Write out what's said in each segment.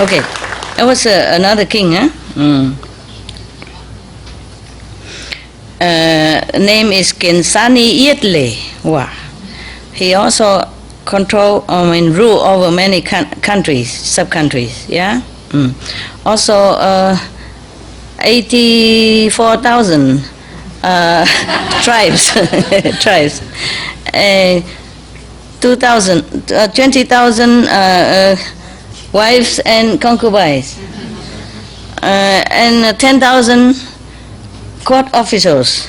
Okay, there was another king, huh? Name is Kinsani Yetle. Wow. He also rule over many countries, sub-countries, yeah? Also, 84,000 tribes, 20,000 wives and concubines, and 10,000 court officers.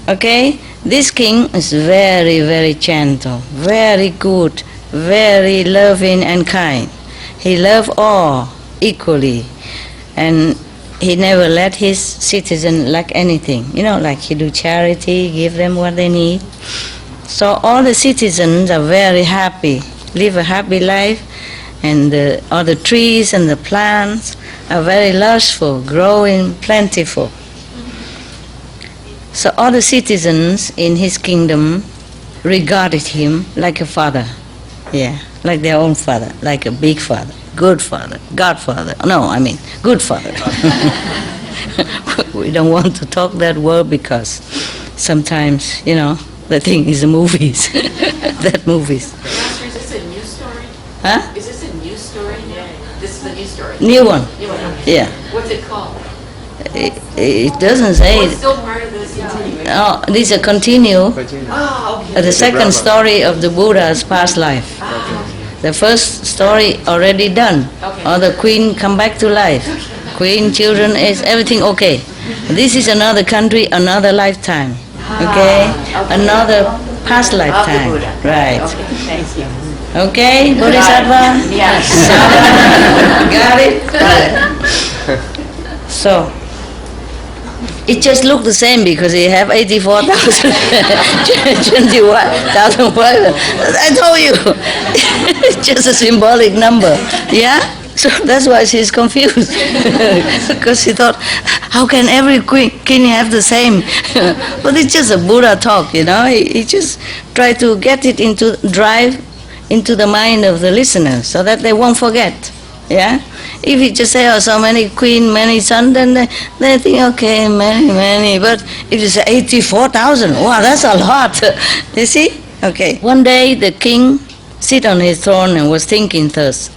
Okay? This king is very, very gentle, very good, very loving and kind. He loved all equally, and he never let his citizens lack anything. You know, like he do charity, give them what they need. So all the citizens are very happy, live a happy life, and all the trees and the plants are very lushful, growing plentiful. So all the citizens in his kingdom regarded him like a father, yeah, like their own father, like a big father, good father, godfather. No, I mean good father. We don't want to talk that word because sometimes, you know, the thing is the movies, that movies. Master, is this a new story? Huh? Is this a new story? This is a new story. New one. New one. Yeah. What's it called? It doesn't say. It's still part of this continuation. Oh, this is a continue. Oh, okay. The second story of the Buddha's past life. The first story already done. Okay. Or the queen come back to life. Queen, children, is everything okay. This is another country, another lifetime. Okay? Another past lifetime. Right. Okay, thank you. Okay, Bodhisattva? Yes. Got it? So, it just looked the same because he have 84,000, 21,000 wives. I told you, it's just a symbolic number, yeah? So that's why she's confused, because she thought, how can every king have the same? But it's just a Buddha talk, you know? He just tried to get it drive into the mind of the listeners so that they won't forget, yeah? If you just say, oh, so many queen, many sons, then they think, okay, many. But if you say 84,000, wow, that's a lot. You see? Okay. One day the king sit on his throne and was thinking thus,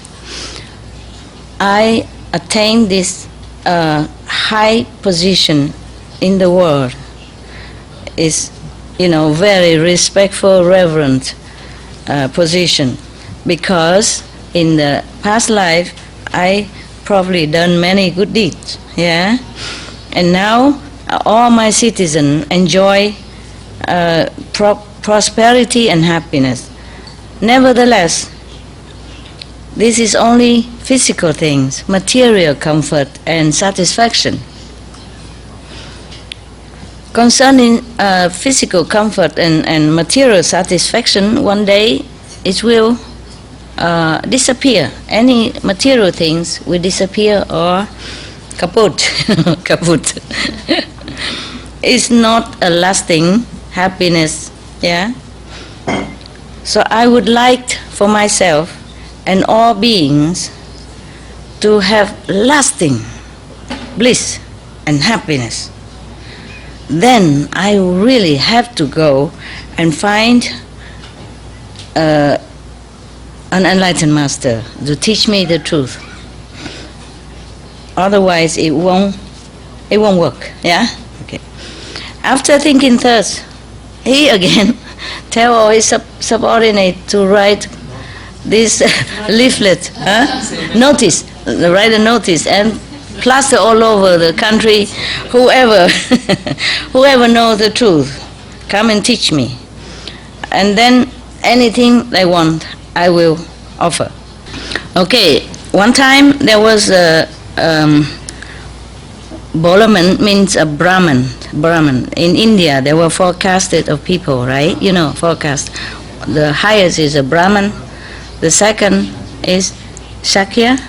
I attained this high position in the world. Is, you know, very respectful, reverent position, because in the past life I probably done many good deeds, yeah? And now all my citizens enjoy prosperity and happiness. Nevertheless, this is only physical things, material comfort and satisfaction. Concerning physical comfort and material satisfaction, one day it will disappear. Any material things will disappear or kaput. Kaput. It's not a lasting happiness, yeah? So I would like for myself and all beings to have lasting bliss and happiness. Then I really have to go and find an enlightened master to teach me the truth. Otherwise it won't work, yeah? Okay. After thinking thus, he again tell all his subordinate to write this leaflet, notice, write a notice and plaster all over the country, whoever knows the truth, come and teach me. And then anything they want, I will offer. Okay, one time there was a Bolaman means a Brahman. In India there were four castes of people, right? You know, four castes. The highest is a Brahman. The second is Shakya.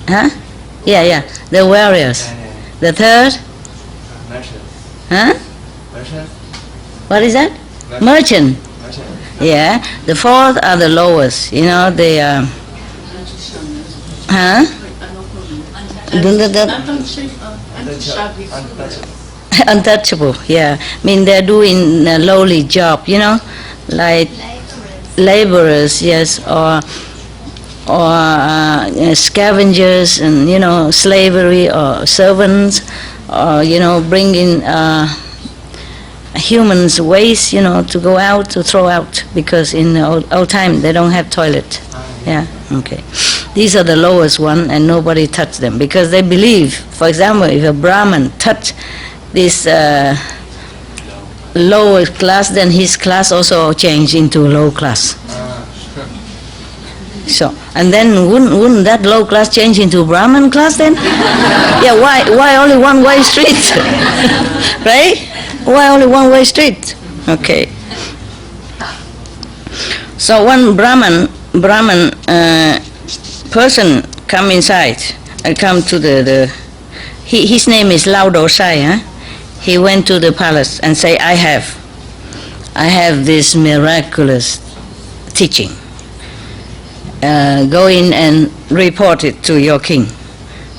Huh? Yeah. The warriors. The third? Huh? What is that? Merchant. Yeah. The fourth are the lowest. You know, they are Huh? Untouchable, yeah. I mean, they're doing a lowly job, you know, like laborers, yes, or scavengers, and you know, slavery, or servants, or you know, bringing humans' waste, you know, to go out to throw out, because in the old time they don't have toilet. Yeah, okay. These are the lowest one, and nobody touch them because they believe. For example, if a Brahmin touch this lower class, then his class also change into low class. So, and then wouldn't that low class change into Brahmin class then? Yeah, why only one way street? Right? Why only one way street? Okay. So one Brahman person come inside, come to his name is Lão Tử, huh? He went to the palace and say, I have this miraculous teaching. Go in and report it to your king.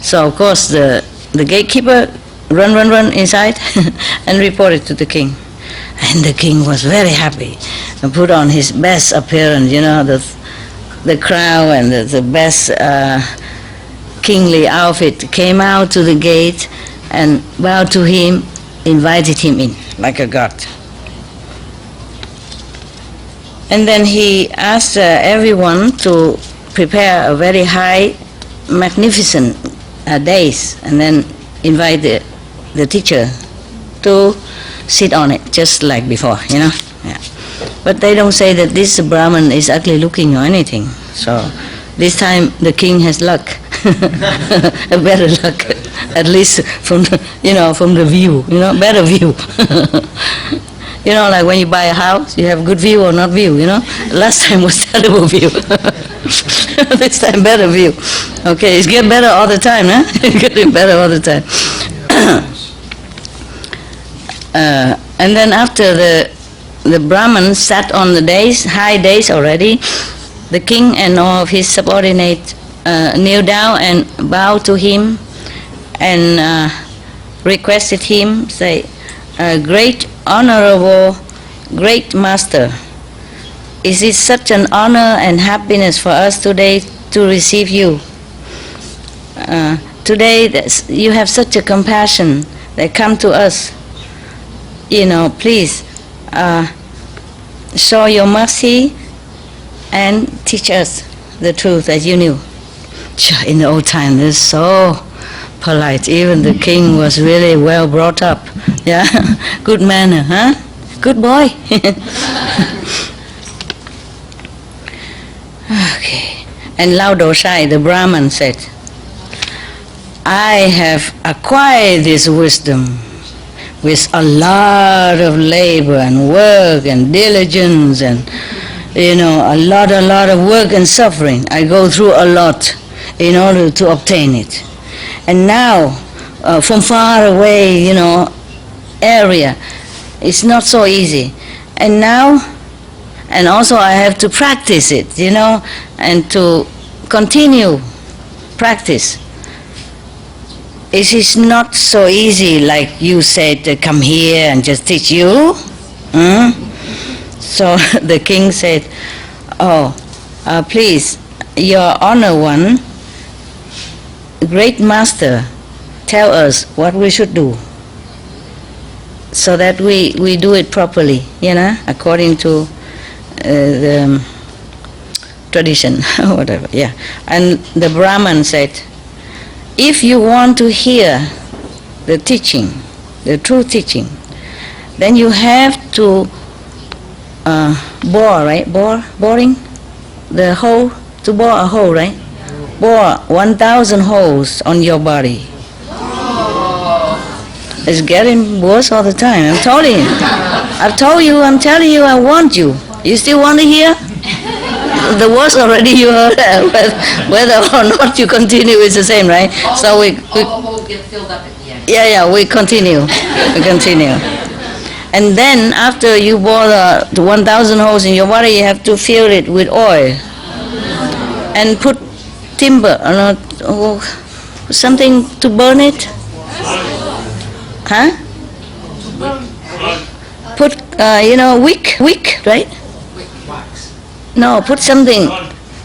So of course the gatekeeper run inside and report it to the king. And the king was very happy and put on his best appearance, you know, the crown and the best kingly outfit, came out to the gate and bowed to him, invited him in like a god. And then he asked everyone to prepare a very high, magnificent days, and then invite the teacher to sit on it, just like before, you know. Yeah. But they don't say that this Brahman is ugly looking or anything. So this time the king has luck, a better luck, at least from the view, you know, better view. You know, like when you buy a house, you have good view or not view, you know. Last time was terrible view. This time better view. Okay, it's getting better all the time, huh? Getting better all the time. And then after the Brahman sat on the high days already, the king and all of his subordinates kneel down and bow to him and requested him, say, great honorable, great master, is it such an honor and happiness for us today to receive you? Today you have such a compassion that come to us. You know, please show your mercy and teach us the truth that you knew. In the old time, they're so polite. Even the king was really well brought up. Yeah, good manner, huh? Good boy. Okay. And Lão Tử, the Brahman, said, I have acquired this wisdom with a lot of labor and work and diligence and, you know, a lot of work and suffering. I go through a lot in order to obtain it. And now, from far away, you know, area, it's not so easy. And now, and also I have to practice it, you know, and to continue practice. It is not so easy like you said, come here and just teach you. So the king said, please, your honor one, great master, tell us what we should do so that we do it properly, you know, according to the tradition, whatever, yeah. And the Brahman said, if you want to hear the teaching, the true teaching, then you have to bore, right? Boring the hole, to bore a hole, right? Bore 1,000 holes on your body. It's getting worse all the time. I'm telling you. I'm telling you, I want you. You still want to hear? The worst already you heard. Whether or not you continue, it's the same, right? So all the holes get filled up at the end. Yeah, we continue. We continue. And then after you bore the 1,000 holes in your body, you have to fill it with oil and put timber, something to burn it. Huh? Put, wick, right? No, put something.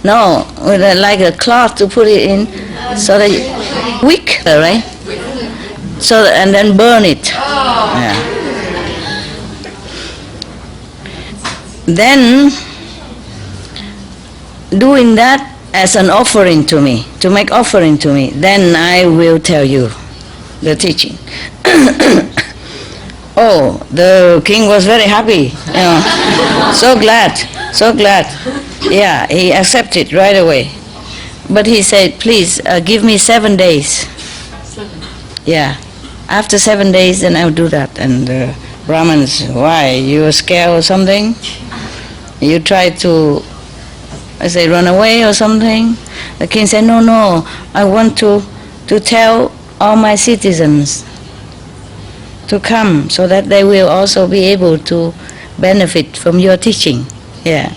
No, with like a cloth to put it in, so that wick, right? So and then burn it. Yeah. Then doing that as an offering to me, to make offering to me, then I will tell you the teaching. Oh, the king was very happy, so glad. Yeah, he accepted right away. But he said, please give me 7 days. Yeah, after 7 days then I'll do that. And the Brahmins, why, you were scared or something? You tried to, run away or something? The king said, no, I want to tell all my citizens to come so that they will also be able to benefit from your teaching. Yeah.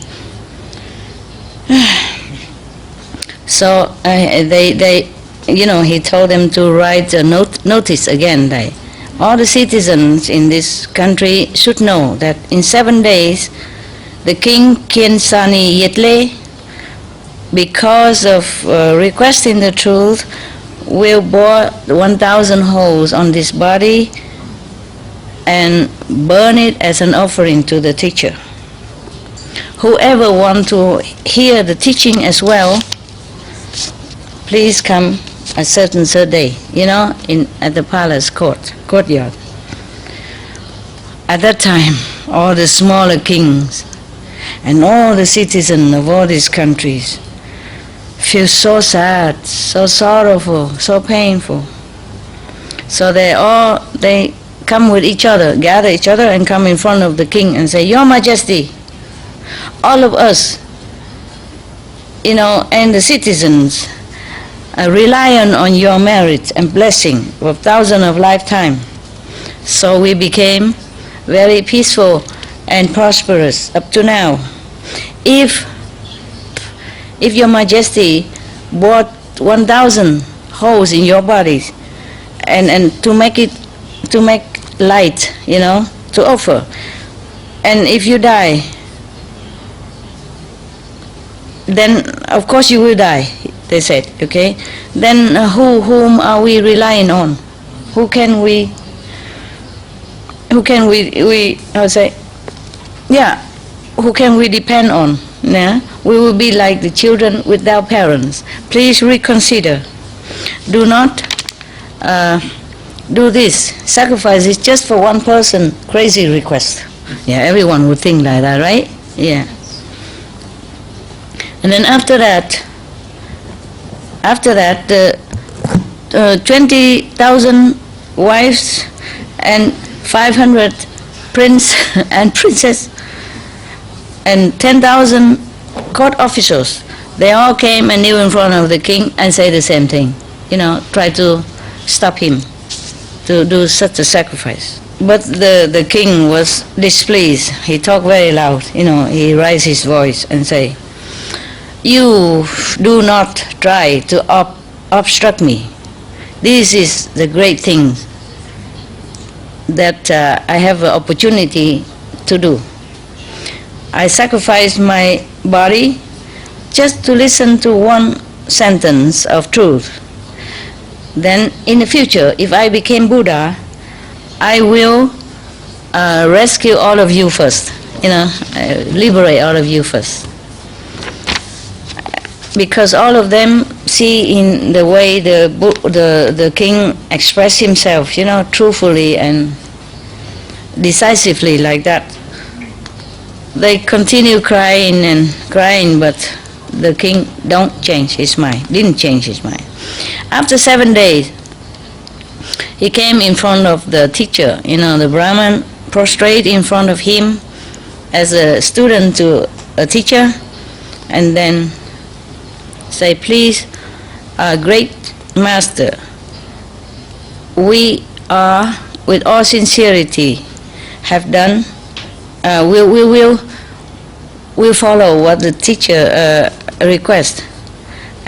So he told them to write a notice again. That all the citizens in this country should know that in 7 days, the king Kiensani Yetle, because of requesting the truth, will bore 1,000 holes on this body and burn it as an offering to the teacher. Whoever want to hear the teaching as well, please come a certain day, at the palace courtyard. At that time, all the smaller kings and all the citizens of all these countries feel so sad, so sorrowful, so painful. So they come with each other, gather each other and come in front of the king and say, Your Majesty, all of us, and the citizens rely on your merit and blessing for thousands of lifetime. So we became very peaceful and prosperous up to now. If your Majesty bought 1,000 holes in your bodies and to make light, to offer, and if you die, then of course you will die, they said, okay? Then whom are we relying on? Who can we who can we depend on? Yeah? We will be like the children without parents. Please reconsider. Do not do this. Sacrifice is just for one person. Crazy request. Yeah, everyone would think like that, right? Yeah. And then after that, the 20,000 wives and 500 prince and princess and 10,000 court officials, they all came and kneel in front of the king and say the same thing. Try to stop him to do such a sacrifice. But the king was displeased. He talked very loud. He raised his voice and say, "You do not try to obstruct me. This is the great thing that I have an opportunity to do. I sacrificed my body just to listen to one sentence of truth. Then in the future, if I became Buddha, I will rescue all of you first, liberate all of you first. Because all of them see in the way the king expressed himself, truthfully and decisively like that. They continue crying and crying, but the king didn't change his mind. After 7 days, he came in front of the teacher, the Brahman prostrate in front of him as a student to a teacher, and then say, "Please, great master, we are, with all sincerity, have done, we'll follow what the teacher requests,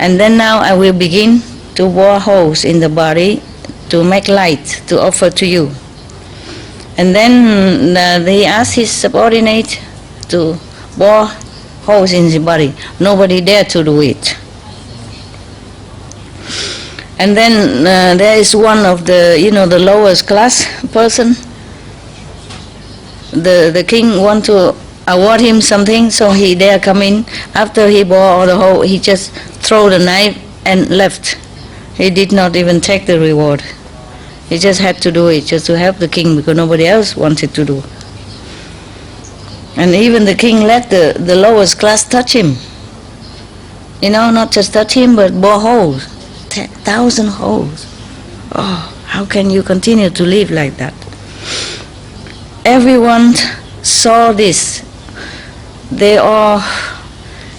And then now I will begin to bore holes in the body to make light to offer to you. And then he asked his subordinate to bore holes in his body. Nobody dared to do it. And then there is one of the, the lowest class person. The king want to award him something, so he dare come in. After he bore all the hole, he just throw the knife and left. He did not even take the reward. He just had to do it just to help the king because nobody else wanted to do. And even the king let the lowest class touch him. Not just touch him, but bore holes. 10,000 holes. Oh, how can you continue to live like that? Everyone saw this. They all,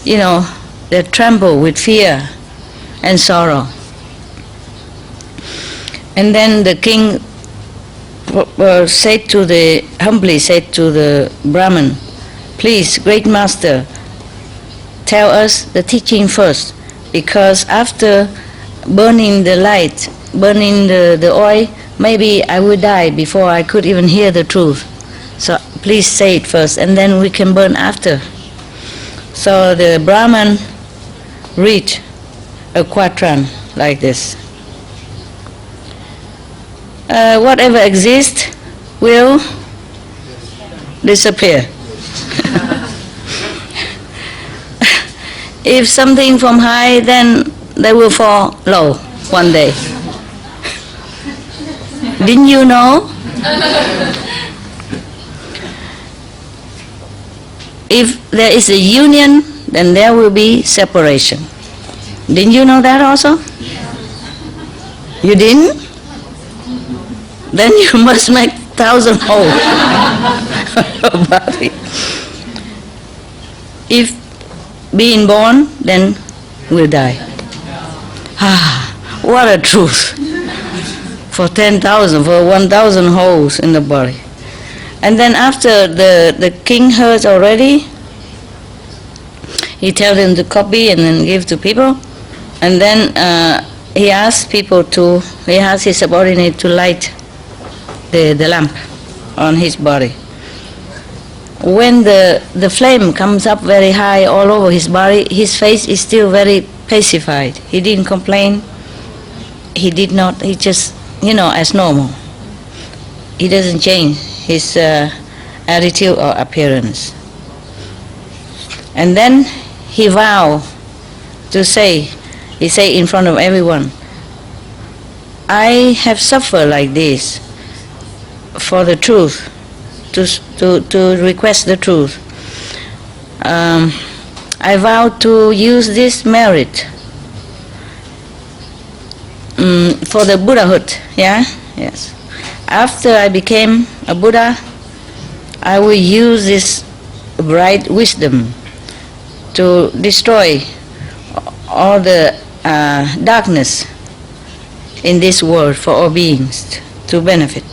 they tremble with fear and sorrow. And then the king humbly said to the Brahmin, please, great master, tell us the teaching first, because after burning the light, burning the oil, maybe I will die before I could even hear the truth. So please say it first, and then we can burn after. So the Brahman read a quatrain like this. Whatever exists will disappear. If something from high, then they will fall low one day. Didn't you know? If there is a union, then there will be separation. Didn't you know that also? You didn't? Then you must make 1,000 holes about it. If being born, then we'll die. What a truth. For 10,000, for 1,000 holes in the body. And then after the king heard already, he tells him to copy and then give to people. And then he asked his subordinate to light the lamp on his body. When the flame comes up very high all over his body, his face is still very pacified. He didn't complain. He just, as normal. He doesn't change his attitude or appearance. And then he vowed to say in front of everyone, I have suffered like this for the truth, to request the truth. I vow to use this merit for the Buddhahood. Yes. After I became a Buddha, I will use this bright wisdom to destroy all the darkness in this world for all beings to benefit.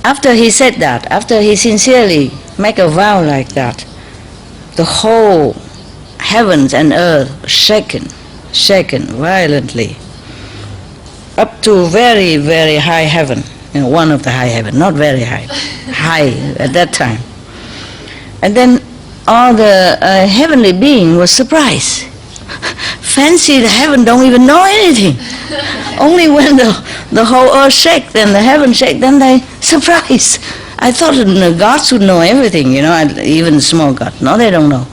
After he said that, after he sincerely make a vow like that, the whole heavens and earth shaken violently, up to very, very high heaven, one of the high heaven, not very high, high at that time. And then all the heavenly being was surprised. Fancy the heaven don't even know anything. Only when the whole earth shake, then the heaven shake, then they surprised. I thought the gods would know everything, even small God. No, they don't know.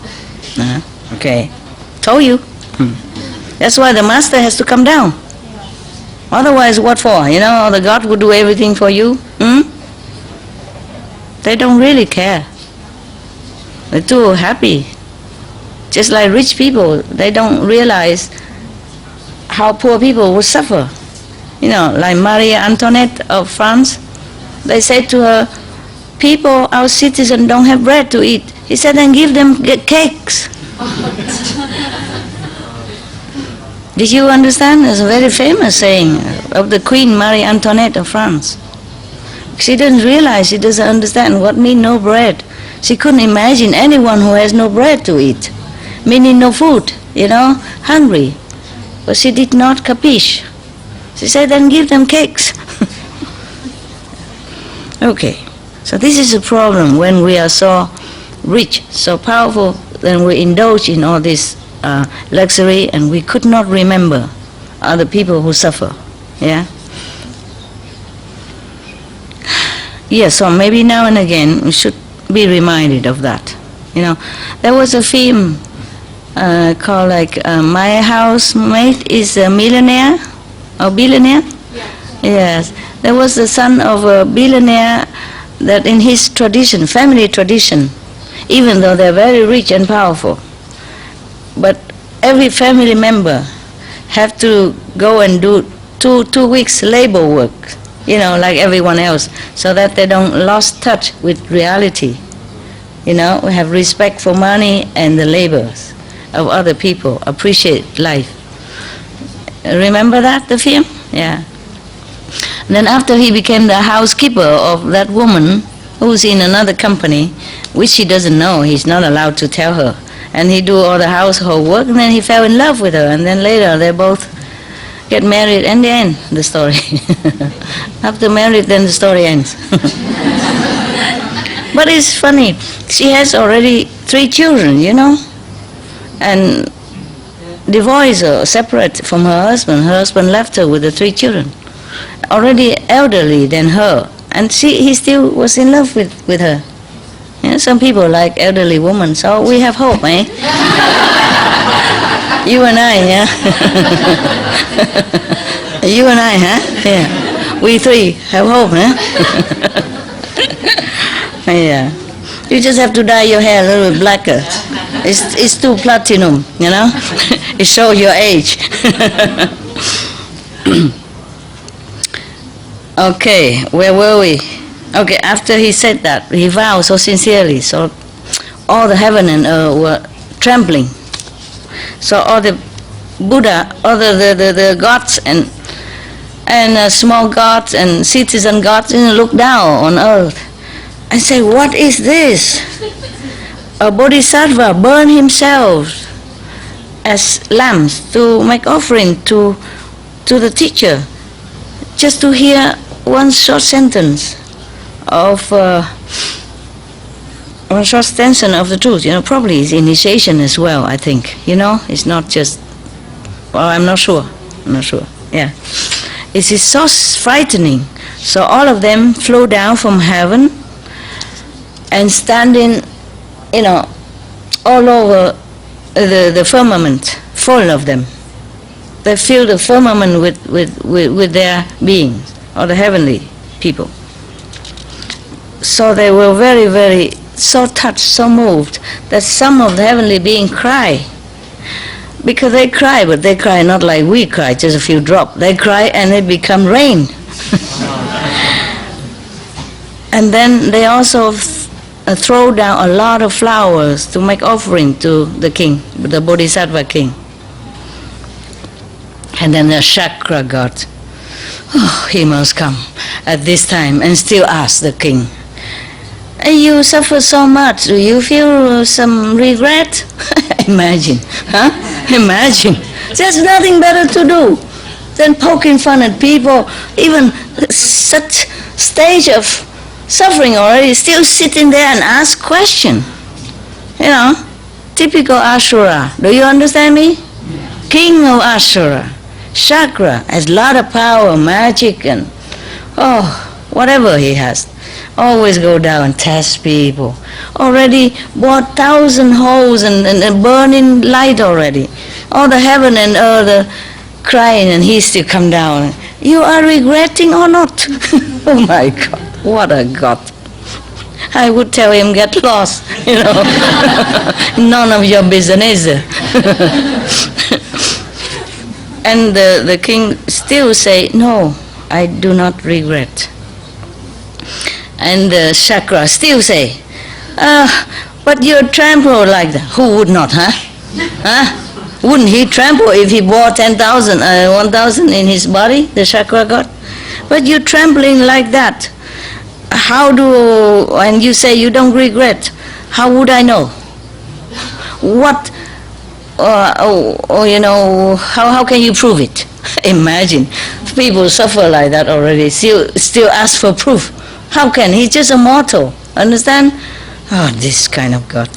Okay, told you. That's why the master has to come down. Otherwise, what for? The God would do everything for you. They don't really care. They're too happy. Just like rich people, they don't realize how poor people would suffer. Like Marie Antoinette of France, they said to her, people, our citizens don't have bread to eat. He said, then give them cakes. Did you understand? It's a very famous saying of the Queen Marie Antoinette of France. She doesn't realize, she doesn't understand what means no bread. She couldn't imagine anyone who has no bread to eat, meaning no food. hungry. But she did not capiche. She said, then give them cakes. Okay, so this is a problem when we are so rich, so powerful, then we indulge in all this luxury and we could not remember other people who suffer. Yeah? Yes, so maybe now and again we should be reminded of that. There was a film called My Housemate is a Millionaire or Billionaire? Yes. There was the son of a billionaire that in his tradition, family tradition, even though they're very rich and powerful, but every family member have to go and do two weeks labor work, like everyone else, so that they don't lose touch with reality. We have respect for money and the labors of other people, appreciate life. Remember that, the film? Yeah. And then after he became the housekeeper of that woman who's in another company, which he doesn't know, he's not allowed to tell her. And he do all the household work, and then he fell in love with her, and then later they both get married, and the end, the story. After married, then the story ends. But it's funny, she has already 3 children, and divorced or separate from her husband. Her husband left her with the 3 children, already elderly than her, and he still was in love with her. Some people like elderly women, so we have hope, eh? You and I, yeah? You and I, huh? Yeah. We 3 have hope, huh? Yeah. You just have to dye your hair a little bit blacker. It's too platinum, It shows your age. Okay, where were we? Okay, after he said that, he vowed so sincerely, so all the heaven and earth were trembling. So all the Buddha, all the gods and small gods and citizen gods look down on earth and say, what is this? A bodhisattva burned himself as lambs to make offering to the teacher, just to hear one short sentence of the truth. Probably it's initiation as well, I think. It's not just, well, I'm not sure. Yeah. It is so frightening. So all of them flew down from heaven and standing, all over the firmament, full of them. They fill the firmament with their beings, or the heavenly people. So they were very, very, so touched, so moved, that some of the heavenly beings cry. Because they cry, but they cry not like we cry, just a few drops. They cry and it become rain. And then they also throw down a lot of flowers to make offering to the king, the Bodhisattva king. And then the chakra god, he must come at this time and still ask the king, you suffer so much, do you feel some regret? Imagine, Imagine. There's nothing better to do than poking fun at people, even such stage of suffering already, still sitting there and ask question. Typical Ashura. Do you understand me? King of Ashura. Chakra has a lot of power, magic, and whatever he has. Always go down and test people. Already bought 1,000 holes and burning light already. All the heaven and earth are crying, and he still come down. You are regretting or not? Oh my God, what a God. I would tell him, get lost, None of your business. And the king still say, no, I do not regret. And the chakra still say, but you're trampled like that. Who would not, Wouldn't he trample if he bought 1,000 in his body, the chakra god? But you're trampling like that. And you say you don't regret. How would I know? What you know, how can you prove it? Imagine, people suffer like that already, still ask for proof. How can? He's just a mortal, understand? Oh, this kind of God.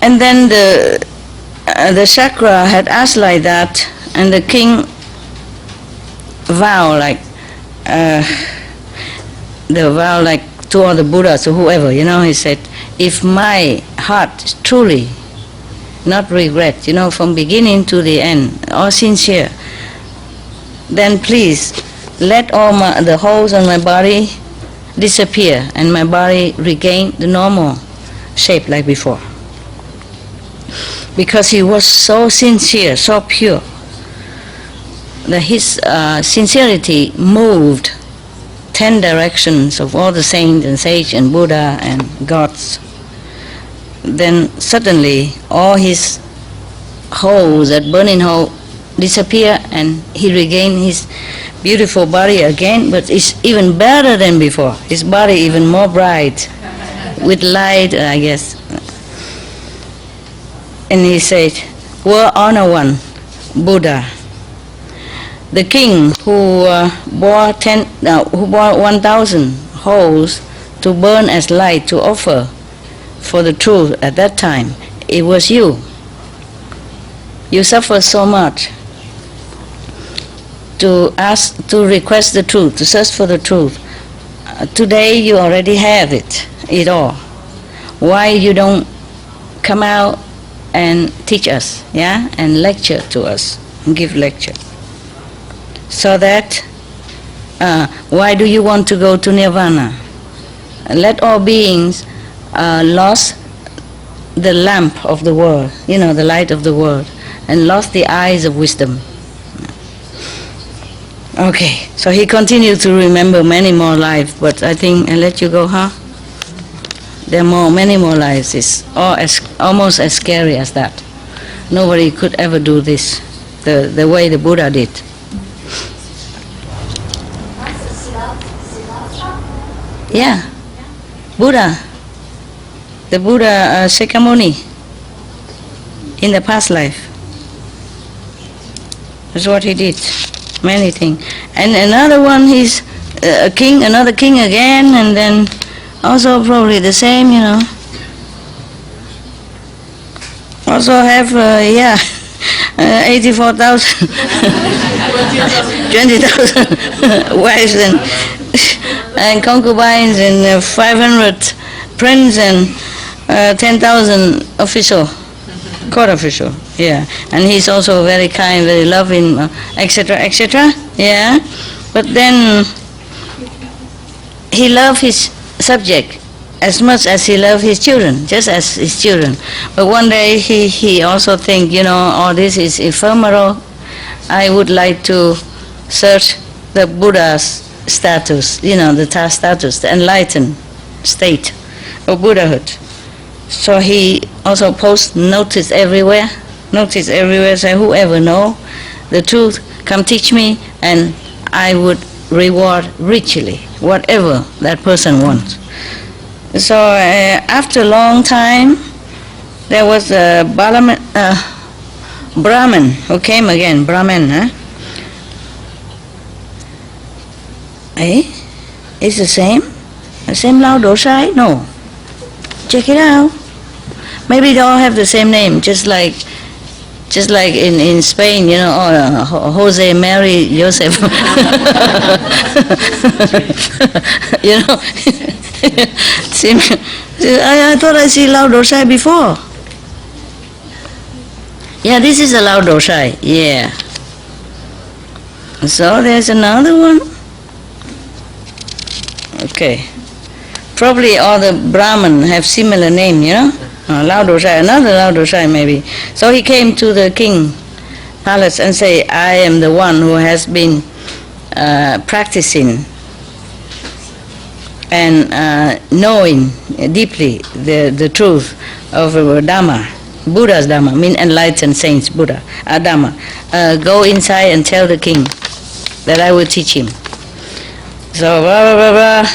And then the chakra had asked like that, and the king vowed like, to all the Buddhas or whoever, you know, he said, if my heart truly not regret, you know, from beginning to the end, or sincere, then please let all the holes on my body disappear and my body regain the normal shape like before. Because he was so sincere, so pure, that his sincerity moved 10 directions of all the saints and sages and Buddha and gods. Then suddenly all his holes, that burning hole, disappear and he regained his beautiful body again, but it's even better than before. His body even more bright, with light, I guess. And he said, "Well, honor one, Buddha, the king who bore 1,000 holes to burn as light to offer for the truth at that time. It was you. You suffered so much to request the truth, to search for the truth. Today you already have it all. Why you don't come out and teach us, yeah, and lecture to us, and give lecture? So that, why do you want to go to nirvana? Let all beings lost the lamp of the world, you know, the light of the world, and lost the eyes of wisdom." Okay, so he continued to remember many more lives, but I think I'll let you go, huh? There are many more lives. It's almost as scary as that. Nobody could ever do this, the way the Buddha did. Yeah, Buddha, the Buddha Shakyamuni in the past life. That's what he did, many things. And another one, he's a king, another king again, and then also probably the same, you know. Also have, 84,000, 20,000 wives and concubines and 500 prince and 10,000 official, court official, yeah. And he's also very kind, very loving, etc., etc., yeah. But then he loved his subject as much as he loved his children, just as his children. But one day he also think, you know, all this is ephemeral. I would like to search the Buddha's status, you know, the status, the enlightened state of Buddhahood. So he also posts notice everywhere, say, whoever know the truth, come teach me, and I would reward richly whatever that person wants. So after a long time, there was a Brahmin who came again, Brahmin, huh? It's the same Lao Dosai? No. Check it out. Maybe they all have the same name, just like in Spain, you know, Jose, Mary, Joseph. You know, I thought I see Lao Dosai before. Yeah, this is a Lao Dosai, yeah. So there's another one. Okay. Probably all the Brahmin have similar name, you know. Lao Dosai, another Lao Dosai maybe. So he came to the king palace and say, I am the one who has been practicing and knowing deeply the truth of Dhamma, Buddha's Dhamma, mean enlightened saints, Buddha, Dhamma. Go inside and tell the king that I will teach him. So blah blah blah blah,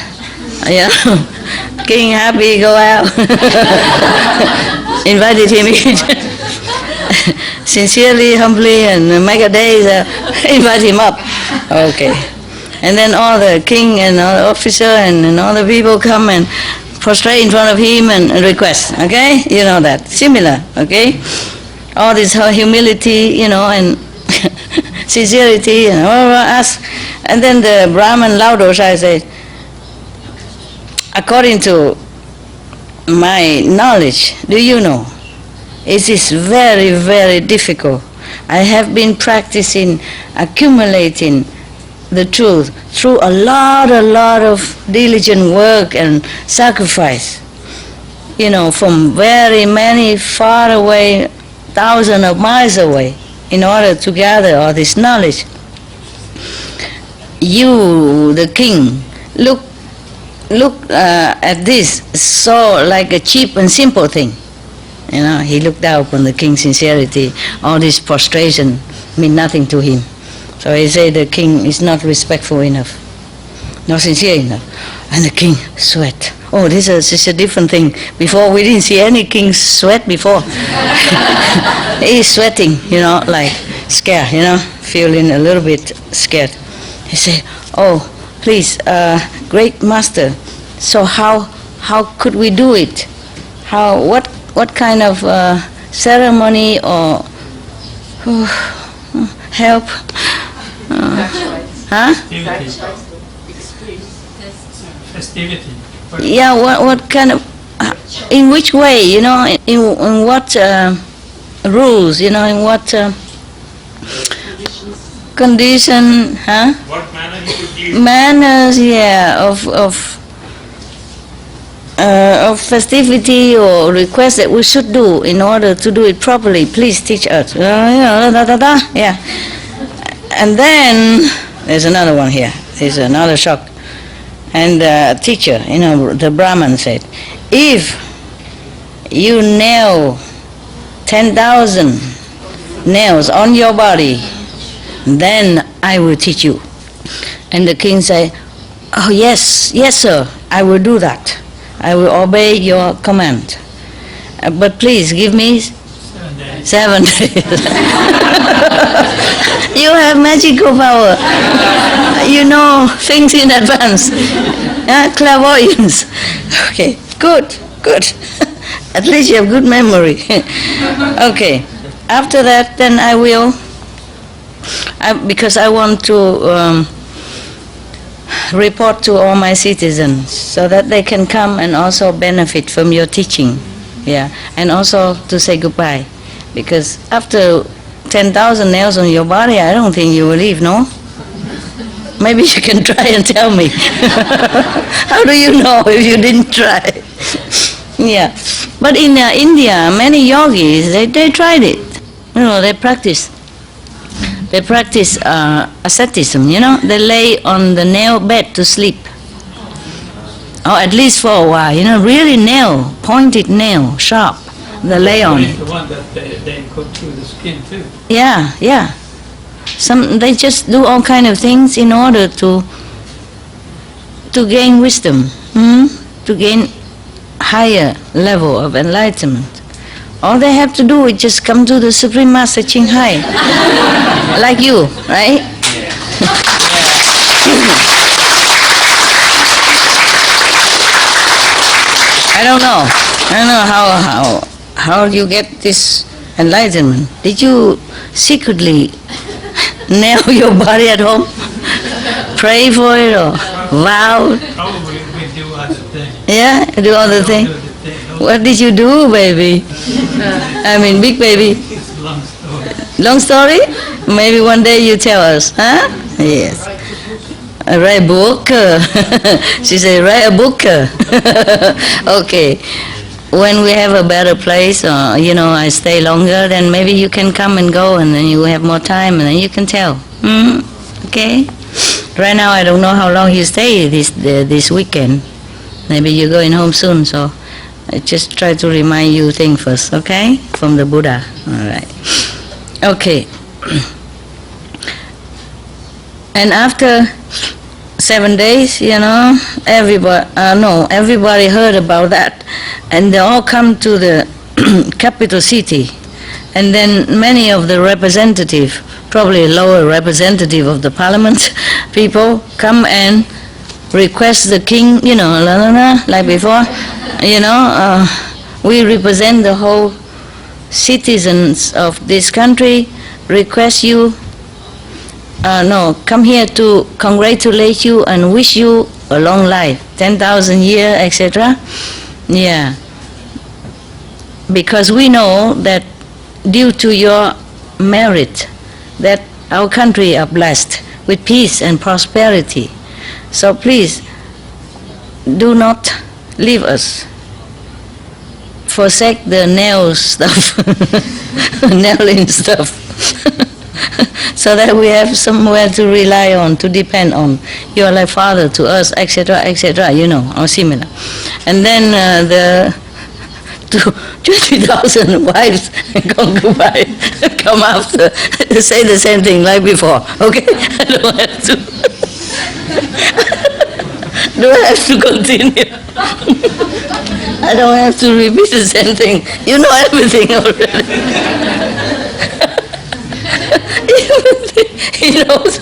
yeah. King happy, go out. Invited him in. sincerely, humbly, and make a day, invite him up. Okay. And then all the king and all the officer and all the people come and prostrate in front of him and request. Okay? You know that. Similar. Okay? All this humility, and sincerity, and ask. And then the Brahman Lao Dosai said, according to my knowledge, do you know, it is very, very difficult. I have been practicing, accumulating the truth through a lot of diligent work and sacrifice. From very many far away, thousands of miles away, in order to gather all this knowledge. You, the king, look at this so like a cheap and simple thing. He looked down upon the king's sincerity. All this prostration mean nothing to him. So he said the king is not respectful enough, not sincere enough. And the king sweat. Oh, this is a different thing. Before we didn't see any king sweat before. He's sweating, like scared, feeling a little bit scared. He said, oh, please, great master, so how could we do it? What kind of ceremony or help? Festivity. Yeah, what kind of, in which way, in what rules, in what condition, What manner you could use? manners, of festivity or request that we should do in order to do it properly. Please teach us. Yeah. And then there's another one here. There's another shock. And the teacher, the Brahman said, if you nail 10,000 nails on your body, then I will teach you. And the king said, oh yes, sir, I will do that. I will obey your command. But please give me 7 days. You have magical power. You know things in advance. Clairvoyance. Okay, good. At least you have good memory. Okay, after that then I will, because I want to report to all my citizens so that they can come and also benefit from your teaching. Yeah, and also to say goodbye. Because after 10,000 nails on your body, I don't think you will leave, no? Maybe you can try and tell me. How do you know if you didn't try? Yeah. But in India, many yogis, they tried it. They practice. They practice asceticism, They lay on the nail bed to sleep. Or at least for a while, really nail, pointed nail, sharp. They lay on it. The one that they put through the skin too. Yeah. They just do all kind of things in order to gain wisdom, to gain higher level of enlightenment. All they have to do is just come to the Supreme Master Chinghai, like you, right? I don't know how you get this enlightenment. Did you secretly nail your body at home? Pray for it or vow? Probably we do other things. Yeah, do other things. What did you do, baby? I mean, big baby. It's a long story. Long story? Maybe one day you tell us, huh? Yes. Write a book. She said, write a book. Okay. When we have a better place, I stay longer, then maybe you can come and go, and then you have more time, and then you can tell. Okay? Right now, I don't know how long you stay this weekend. Maybe you're going home soon, so I just try to remind you things first, okay? From the Buddha. All right. Okay. And after 7 days, everybody heard about that, and they all come to the capital city, And then many of the representative, probably lower representative of the parliament people, come and request the king, like before, we represent the whole citizens of this country, request you, come here to congratulate you and wish you a long life, 10,000 years, etc. Yeah. Because we know that due to your merit, that our country are blessed with peace and prosperity. So please, do not leave us. Forsake the nail stuff, nailing stuff, so that we have somewhere to rely on, to depend on. You are like father to us, etc., etc., or similar. And then the 20,000 wives and concubines come after, say the same thing like before. Okay, I don't have to. Do I have to continue? I don't have to repeat the same thing. You know everything already. He knows.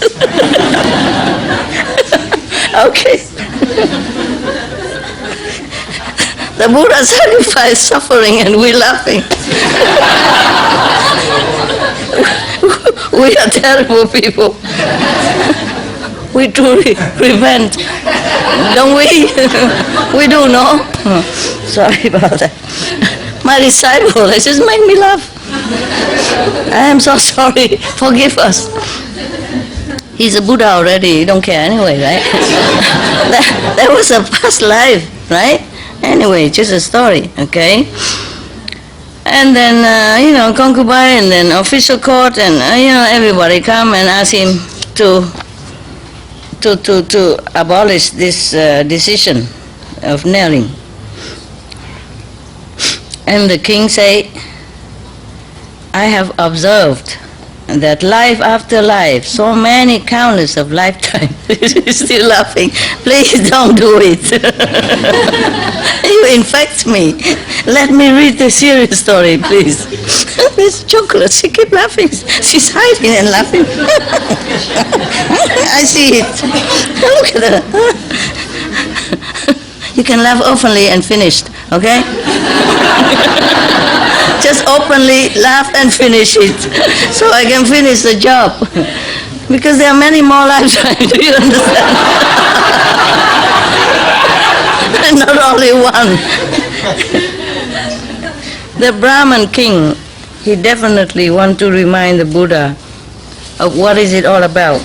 Okay. The Buddha sacrificed suffering and we're laughing. We are terrible people. We truly repent, don't we? We do, no? Sorry about that. My disciple, they just make me laugh. I am so sorry. Forgive us. He's a Buddha already. He don't care anyway, right? that was a past life, right? Anyway, just a story, okay? And then, concubine, and then official court, and, everybody come and ask him to abolish this decision of nailing. And the king say, I have observed that life after life, so many countless of lifetimes, he's still laughing, please don't do it. You infect me. Let me read the serious story, please. This chocolate, she keep laughing. She's hiding and laughing. I see it. Look at her. You can laugh openly and finished, okay? Just openly laugh and finish it, so I can finish the job. Because there are many more lifetimes, do you understand? Not only one. The Brahman king, he definitely want to remind the Buddha of what is it all about,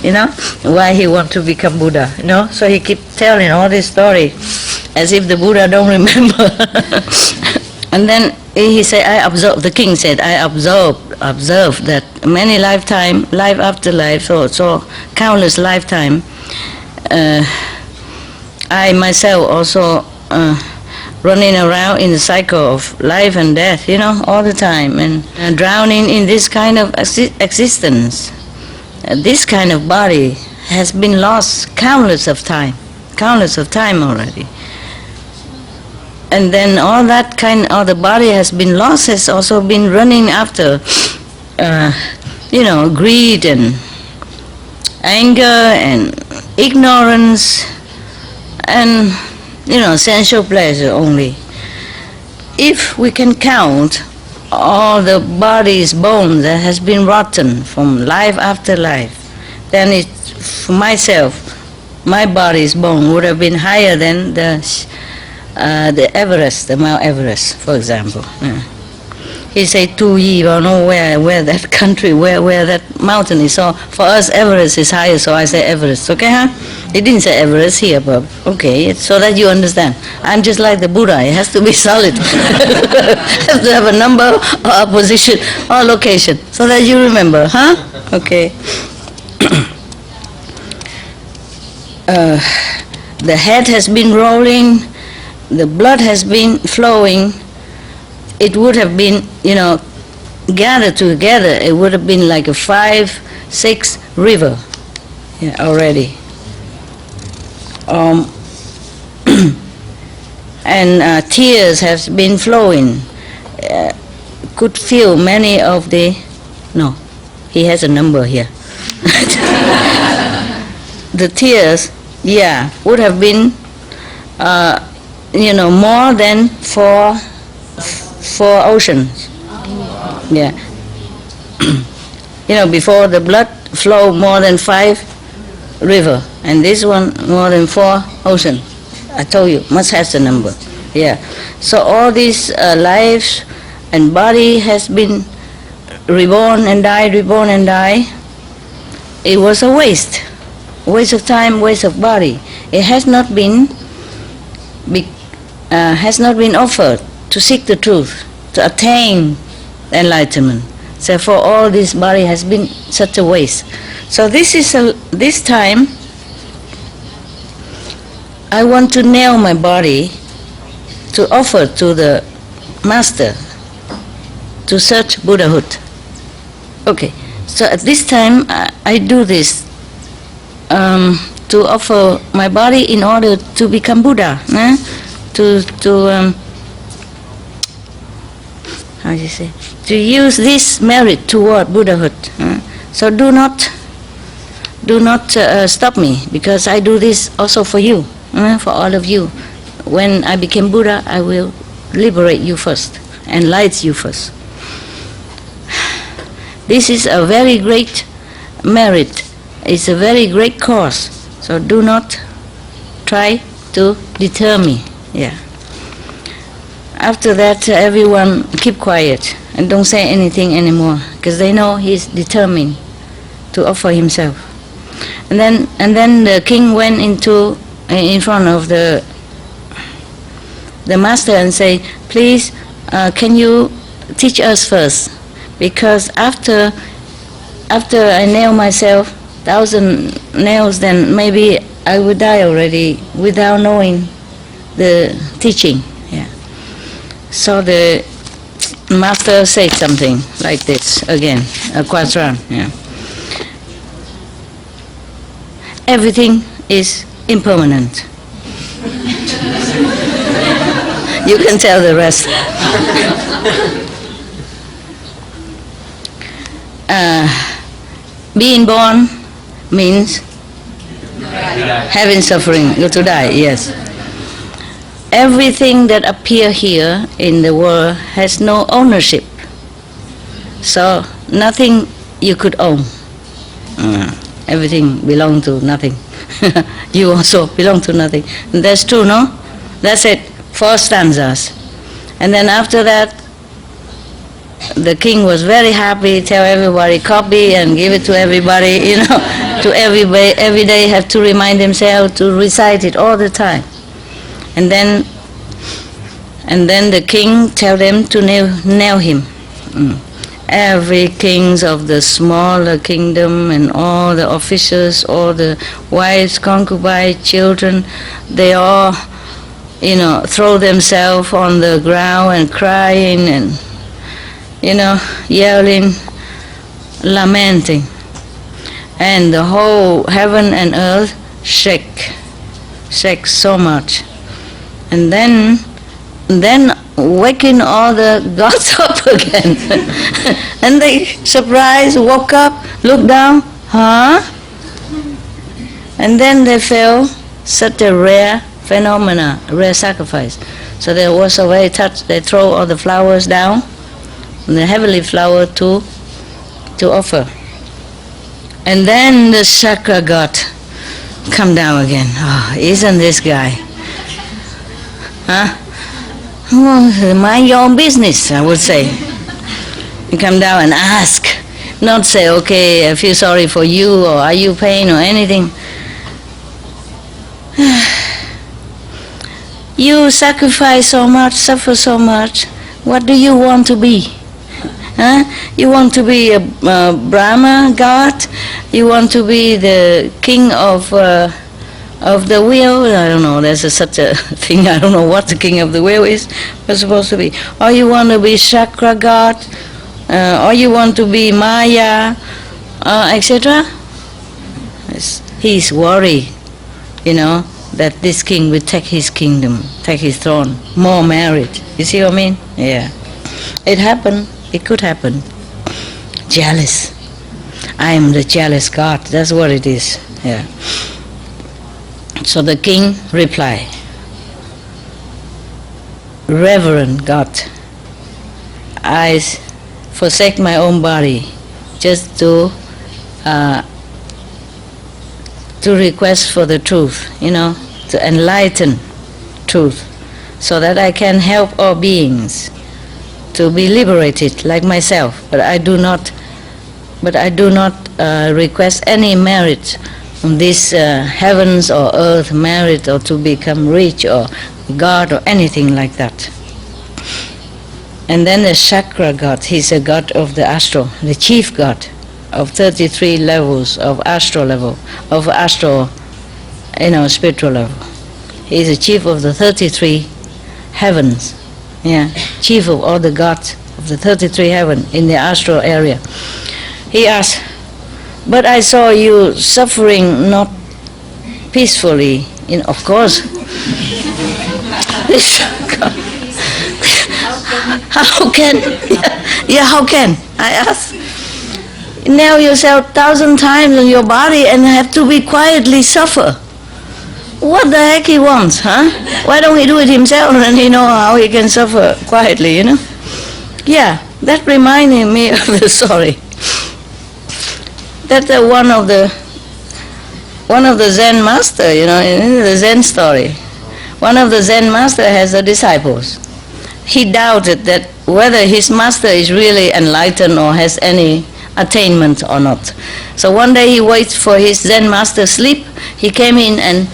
why he want to become Buddha, So he keep telling all this story as if the Buddha don't remember. And then he said, the king said, I observed that many lifetime, life after life, so countless lifetime, I myself also running around in the cycle of life and death, all the time, and drowning in this kind of existence. This kind of body has been lost countless of time already. And then all that the body has been lost, has also been running after, greed and anger and ignorance and, sensual pleasure only. If we can count all the body's bones that has been rotten from life after life, then for myself, my body's bone would have been higher than the Everest, the Mount Everest, for example. Yeah. He said, Tu Yi, I know where that country, where that mountain is. So for us, Everest is higher, so I say Everest. Okay, huh? He didn't say Everest here, but okay, so that you understand. I'm just like the Buddha, it has to be solid. Has to have a number or a position or location, so that you remember, huh? Okay. The head has been rolling, the blood has been flowing. It would have been, gathered together, it would have been like a 5-6 river already. And tears have been flowing could feel many of the... No, he has a number here. The tears, would have been, more than four oceans. Yeah. Before the blood flow more than 5 river, and this one more than 4 ocean. I told you, must have the number. Yeah. So all these lives and body has been reborn and died, reborn and die. It was a waste of time, waste of body. It has not been offered to seek the truth, to attain enlightenment. Therefore, all this body has been such a waste. So this time, I want to nail my body to offer to the Master to search Buddhahood. Okay, so at this time I do this to offer my body in order to become Buddha. How do you say? To use this merit toward Buddhahood. So do not stop me, because I do this also for you, for all of you. When I became Buddha, I will liberate you first, enlighten you first. This is a very great merit. It's a very great cause. So do not try to deter me. Yeah. After that, everyone keep quiet and don't say anything anymore, because they know he's determined to offer himself. And then the king went in front of the master and say, please, can you teach us first? Because after I nail myself 1,000 nails, then maybe I would die already without knowing the teaching. Yeah. So the master said something like this again, a quadran. Yeah. Everything is impermanent. You can tell the rest. Being born means having suffering, to die, yes. Everything that appears here in the world has no ownership. So nothing you could own. Everything belongs to nothing. You also belong to nothing. And that's true, no? That's it, 4 stanzas. And then after that, the king was very happy, tell everybody, copy and give it to everybody, to everybody, every day have to remind themselves to recite it all the time. And then the king tell them to nail him. Every kings of the smaller kingdom and all the officers, all the wives, concubines, children, they all, throw themselves on the ground and crying and, yelling, lamenting. And the whole heaven and earth shake so much. And then waking all the gods up again. And they surprised, woke up, looked down, and then they felt such a rare phenomena, rare sacrifice. So they were so very touched, they throw all the flowers down, the heavenly flower to offer. And then the chakra god come down again. Oh, isn't this guy? Well, mind your own business, I would say. You come down and ask, not say, okay, I feel sorry for you, or are you pain, or anything. You sacrifice so much, suffer so much, what do you want to be? You want to be a Brahma god? You want to be the king of the wheel? I don't know, there's such a thing, I don't know what the king of the wheel is, was supposed to be. Or you want to be chakra god, or you want to be Maya, etc. He's worried, that this king will take his kingdom, take his throne, more merit. You see what I mean? Yeah. It happened. It could happen. Jealous. I am the jealous God. That's what it is. Yeah. So the king replied, Reverend God, I forsake my own body just to request for the truth, to enlighten truth, so that I can help all beings to be liberated like myself. But I do not request any merit from this heavens or earth merit, or to become rich or God or anything like that. And then the chakra god, he's a god of the astral, the chief god of 33 levels of astral level, spiritual level. He's the chief of the 33 heavens, chief of all the gods of the 33 heaven in the astral area. He asked, but I saw you suffering not peacefully. Of course. How can? How can? I asked. Nail yourself 1,000 times on your body and have to be quietly suffer. What the heck he wants, huh? Why don't he do it himself and he know how he can suffer quietly, Yeah, that reminded me of the story. That one of the Zen master, in the Zen story, one of the Zen master has a disciples. He doubted that whether his master is really enlightened or has any attainment or not. So one day he waits for his Zen master sleep. He came in and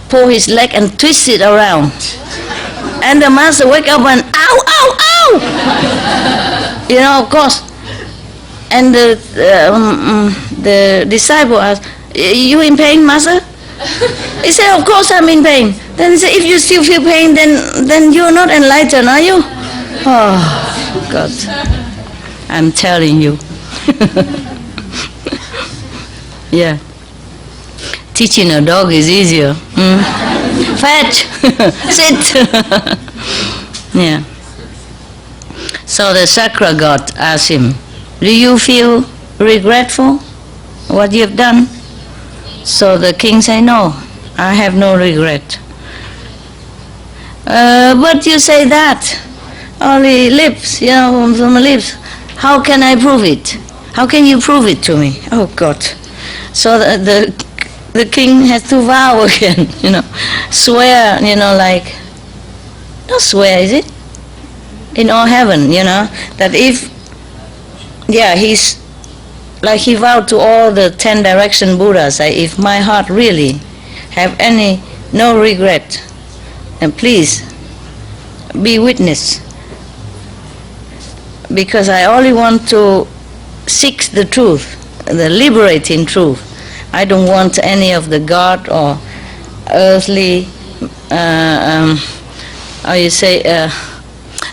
pulled his leg and twisted around. And the master wake up and ow, ow, ow! Of course. And the disciple asked, you in pain, master? He said, of course I'm in pain. Then he said, if you still feel pain, then you're not enlightened, are you? Oh, God. I'm telling you. Yeah. Teaching a dog is easier. Fetch! Sit! Yeah. So the chakra god asked him, do you feel regretful what you have done? So the king said, no, I have no regret. But you say that, only lips, from the lips. How can I prove it? How can you prove it to me? Oh God. So the king has to vow again, swear, not swear, is it? In all heaven, that if, he's, like he vowed to all the 10 direction Buddhas, if my heart really have no regret, then please be witness. Because I only want to seek the truth, the liberating truth. I don't want any of the God or earthly,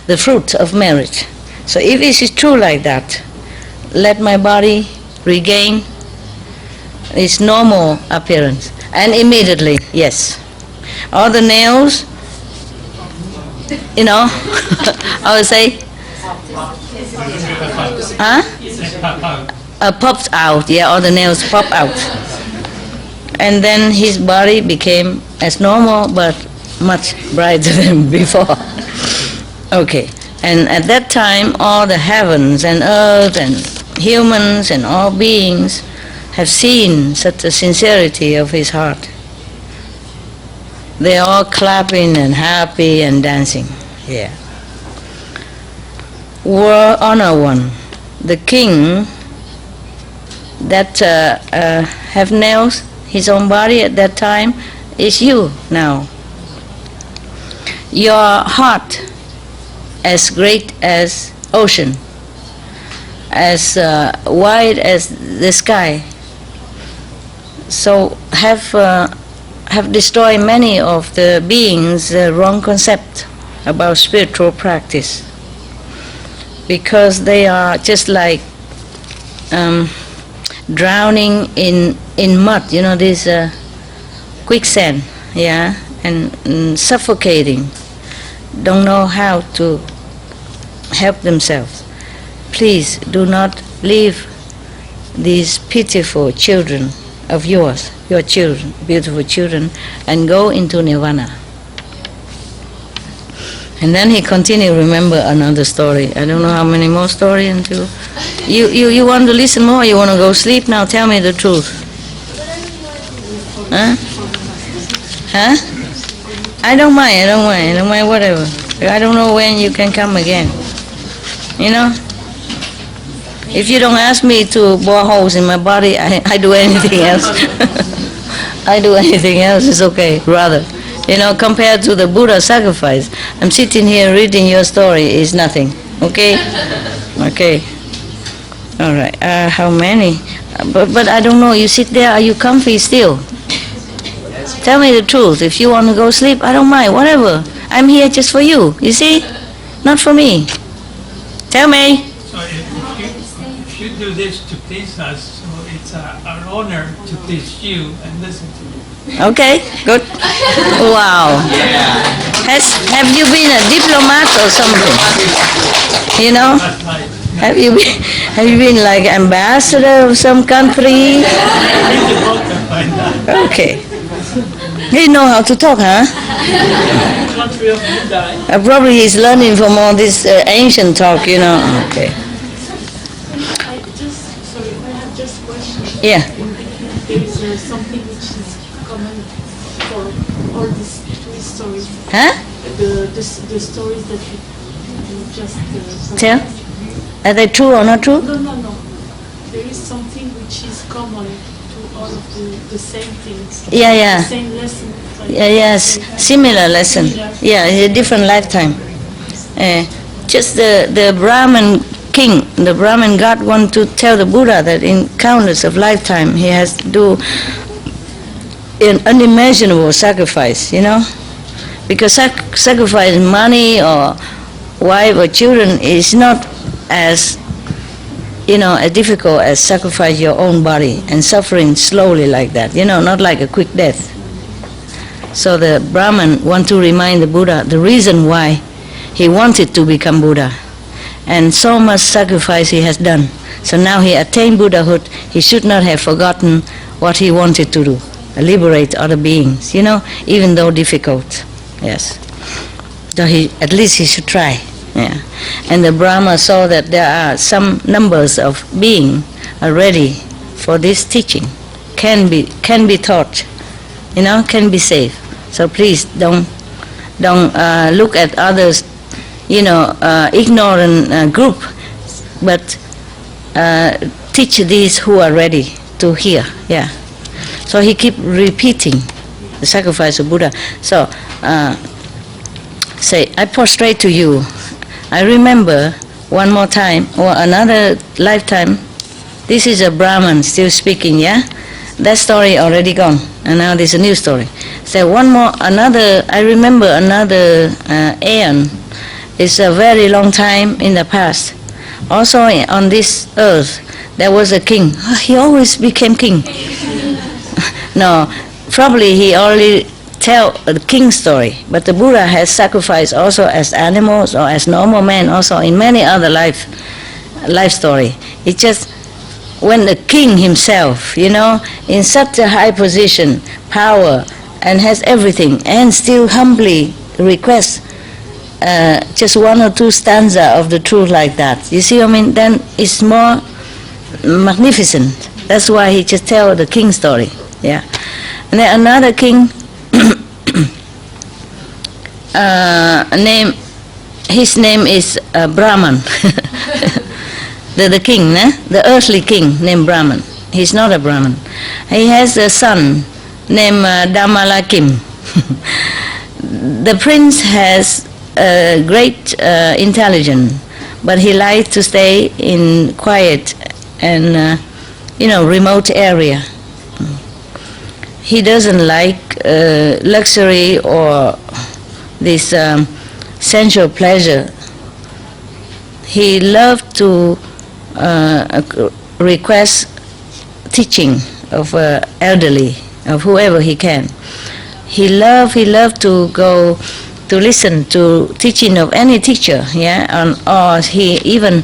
the fruit of merit. So if it is true like that, let my body regain its normal appearance. And immediately, yes. All the nails, I would say, popped out, all the nails pop out. And then his body became as normal, but much brighter than before. Okay, and at that time, all the heavens and earth and humans and all beings have seen such a sincerity of his heart. They are all clapping and happy and dancing. Yeah. War honor one. The king that have nails his own body at that time is you now. Your heart as great as ocean, as wide as the sky. So have destroyed many of the beings' wrong concept about spiritual practice, because they are just like drowning in mud, this quicksand, and suffocating, don't know how to help themselves. please do not leave these pitiful children of yours, your children, beautiful children, and go into nirvana. And then he continued, remember another story. I don't know how many more stories until... You want to listen more, you want to go sleep now? Tell me the truth. Huh? Huh? I don't mind, whatever. I don't know when you can come again. You know? If you don't ask me to bore holes in my body, I do anything else. I do anything else, it's okay, rather. You know, compared to the Buddha sacrifice, I'm sitting here reading your story is nothing. Okay? Okay. All right. How many? But I don't know. You sit there. Are you comfy still? Tell me the truth. If you want to go sleep, I don't mind. Whatever. I'm here just for you. You see? Not for me. Tell me. So if you do this to please us, so it's our honor to please you and listen to you. Okay, good. Wow. Have you been a diplomat or something? You know? Have you been like ambassador of some country? Okay. You know how to talk, huh? Probably he's learning from all this ancient talk, you know. Okay. I have just a question. Yeah. There is something which is common for all these three stories. Huh? The stories that you just Tell. Are they true or not true? No. There is something which is common to all of the same things. Yeah. The same lesson. Yes. Similar lesson. Yeah, a different lifetime. Just the Brahman king, the Brahman God want to tell the Buddha that in countless of lifetime he has to do an unimaginable sacrifice, you know? Because sacrifice money or wife or children is not as, you know, as difficult as sacrifice your own body and suffering slowly like that, you know, not like a quick death. So the Brahman want to remind the Buddha the reason why he wanted to become Buddha. And so much sacrifice he has done. So now he attained Buddhahood, he should not have forgotten what he wanted to do, liberate other beings, you know, even though difficult. Yes. So at least he should try. Yeah. And the Brahma saw that there are some numbers of beings are ready for this teaching, can be taught, you know, can be saved. So please don't look at others, you know, ignorant group, but teach these who are ready to hear. Yeah. So he keep repeating the sacrifice of Buddha. So say, I prostrate to you. I remember one more time or another lifetime. This is a Brahman still speaking. Yeah. That story already gone, and now there's a new story. So I remember another aeon. It's a very long time in the past. Also on this earth, there was a king. He always became king. No, probably he only tell a king story, but the Buddha has sacrificed also as animals or as normal men, also in many other life story. It's just when the king himself, you know, in such a high position, power, and has everything, and still humbly requests just one or two stanza of the truth like that. You see, I mean, then it's more magnificent. That's why he just tell the king story. Yeah. And then another king, his name is Brahman. the king, the earthly king named Brahman. He's not a Brahman. He has a son named Damalakim. The prince has great intelligence, but he likes to stay in quiet and remote area. He doesn't like luxury or this sensual pleasure. He loved to request teaching of elderly, of whoever he can. He loved to go to listen to teaching of any teacher, yeah, or he even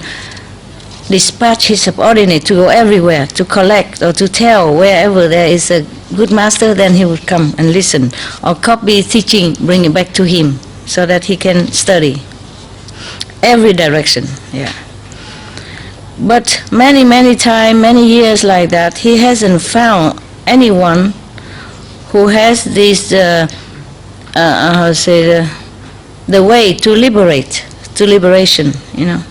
dispatch his subordinate to go everywhere, to collect or to tell wherever there is a good master, then he would come and listen, or copy teaching, bring it back to him, so that he can study. Every direction, yeah. But many times, many years like that, he hasn't found anyone who has this, the way to liberation, you know.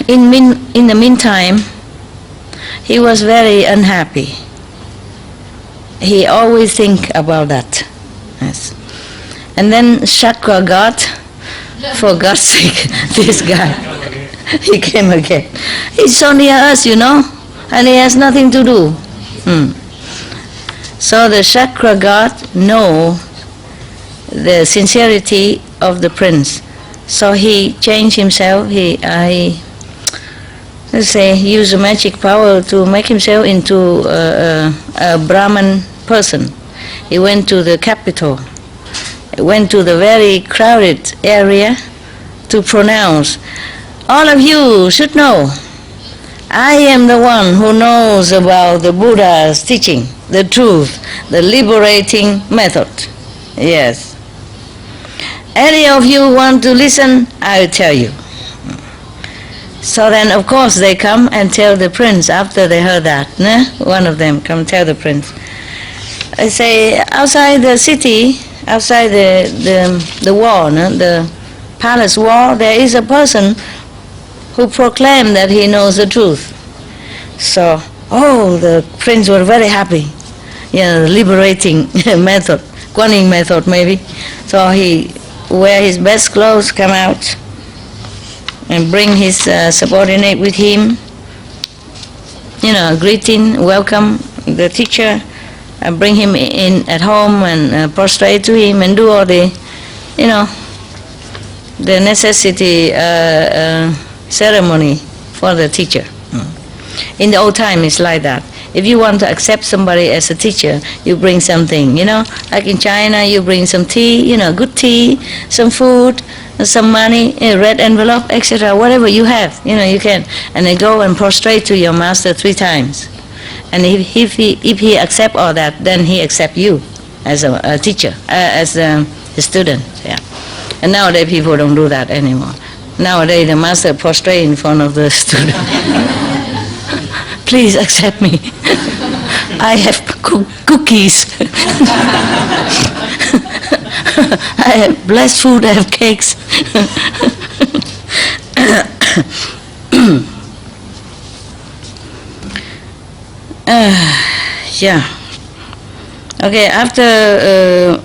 In the meantime, he was very unhappy. He always think about that. Yes. And then Chakra God, for God's sake, this guy, he came again. He's so near us, you know, and he has nothing to do. So the Chakra God know the sincerity of the prince. So he changed himself. He used a magic power to make himself into a Brahman person. He went to the capital. He went to the very crowded area to pronounce, all of you should know, I am the one who knows about the Buddha's teaching, the truth, the liberating method. Yes. Any of you want to listen, I will tell you. So then, of course, they come and tell the prince after they heard that. One of them come tell the prince. They say, outside the city, outside the wall, the palace wall, there is a person who proclaimed that he knows the truth. So, the prince was very happy. The liberating method, Guanyin method maybe. So he wear his best clothes, come out, and bring his subordinate with him. Greeting, welcome the teacher, and bring him in at home and prostrate to him and do all the, the necessity ceremony for the teacher. In the old time, it's like that. If you want to accept somebody as a teacher, you bring something, like in China, you bring some tea, good tea, some food, some money, a red envelope, etc., whatever you have, you can. And they go and prostrate to your master 3 times. And if he accept all that, then he accept you as a teacher, as a student, yeah. And nowadays people don't do that anymore. Nowadays the master prostrate in front of the student. Please accept me. I have cookies. I have blessed food, I have cakes. Yeah. Okay, after,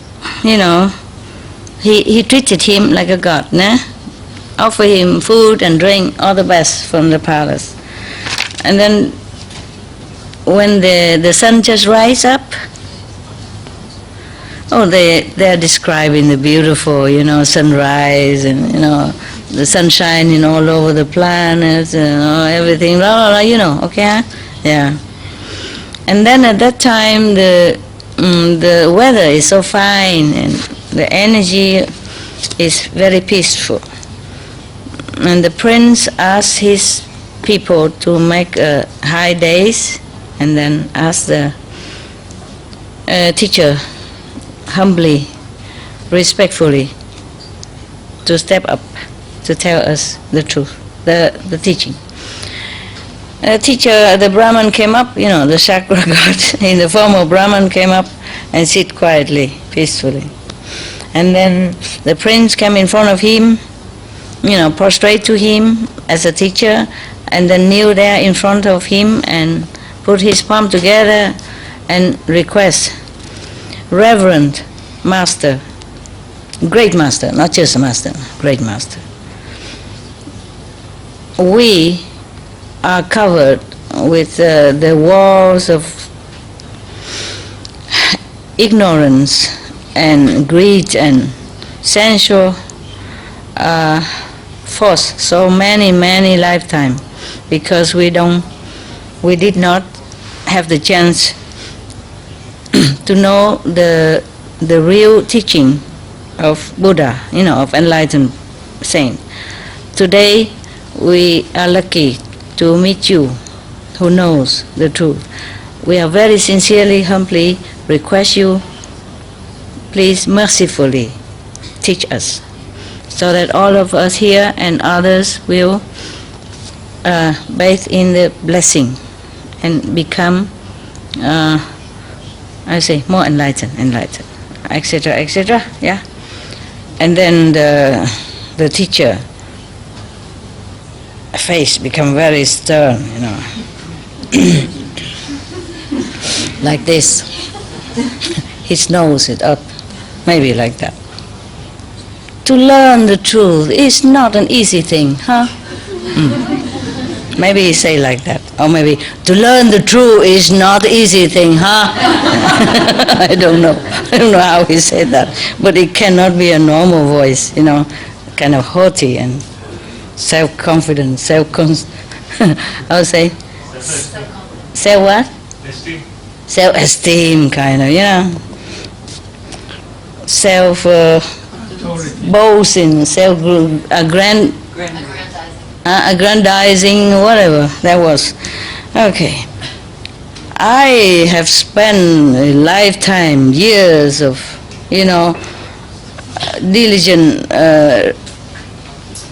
he treated him like a god, offer him food and drink, all the best from the palace. And then when the sun just rise up, they're describing the beautiful, sunrise and, the sun shining all over the planets and everything, blah, blah, blah, okay? Yeah. And then at that time, the weather is so fine and the energy is very peaceful. And the prince asked his people to make high days, and then ask the teacher humbly, respectfully, to step up to tell us the truth, the teaching. The teacher, the Brahman came up, the Chakra God in the form of Brahman came up and sit quietly, peacefully. And then the prince came in front of him, prostrate to him as a teacher, and then kneel there in front of him and put his palm together and request, Reverend Master, great master, not just a master, great master. We are covered with the walls of ignorance and greed and sensual force so many lifetimes, because we did not have the chance to know the real teaching of Buddha, of enlightened saint. Today we are lucky to meet you, who knows the truth. We are very sincerely, humbly request you, please mercifully teach us, so that all of us here and others will bathe in the blessing and become, more enlightened, etc., etc. Yeah, and then the teacher face become very stern, like this. His nose is up, maybe like that. To learn the truth is not an easy thing, huh? Maybe he say like that. Or maybe, to learn the truth is not an easy thing, huh? I don't know how he said that. But it cannot be a normal voice, kind of haughty and self-confident, I would say, self what? Esteem. Self-esteem, kind of, self-boasting, aggrandizing, whatever that was. Okay. I have spent a lifetime, years of, diligent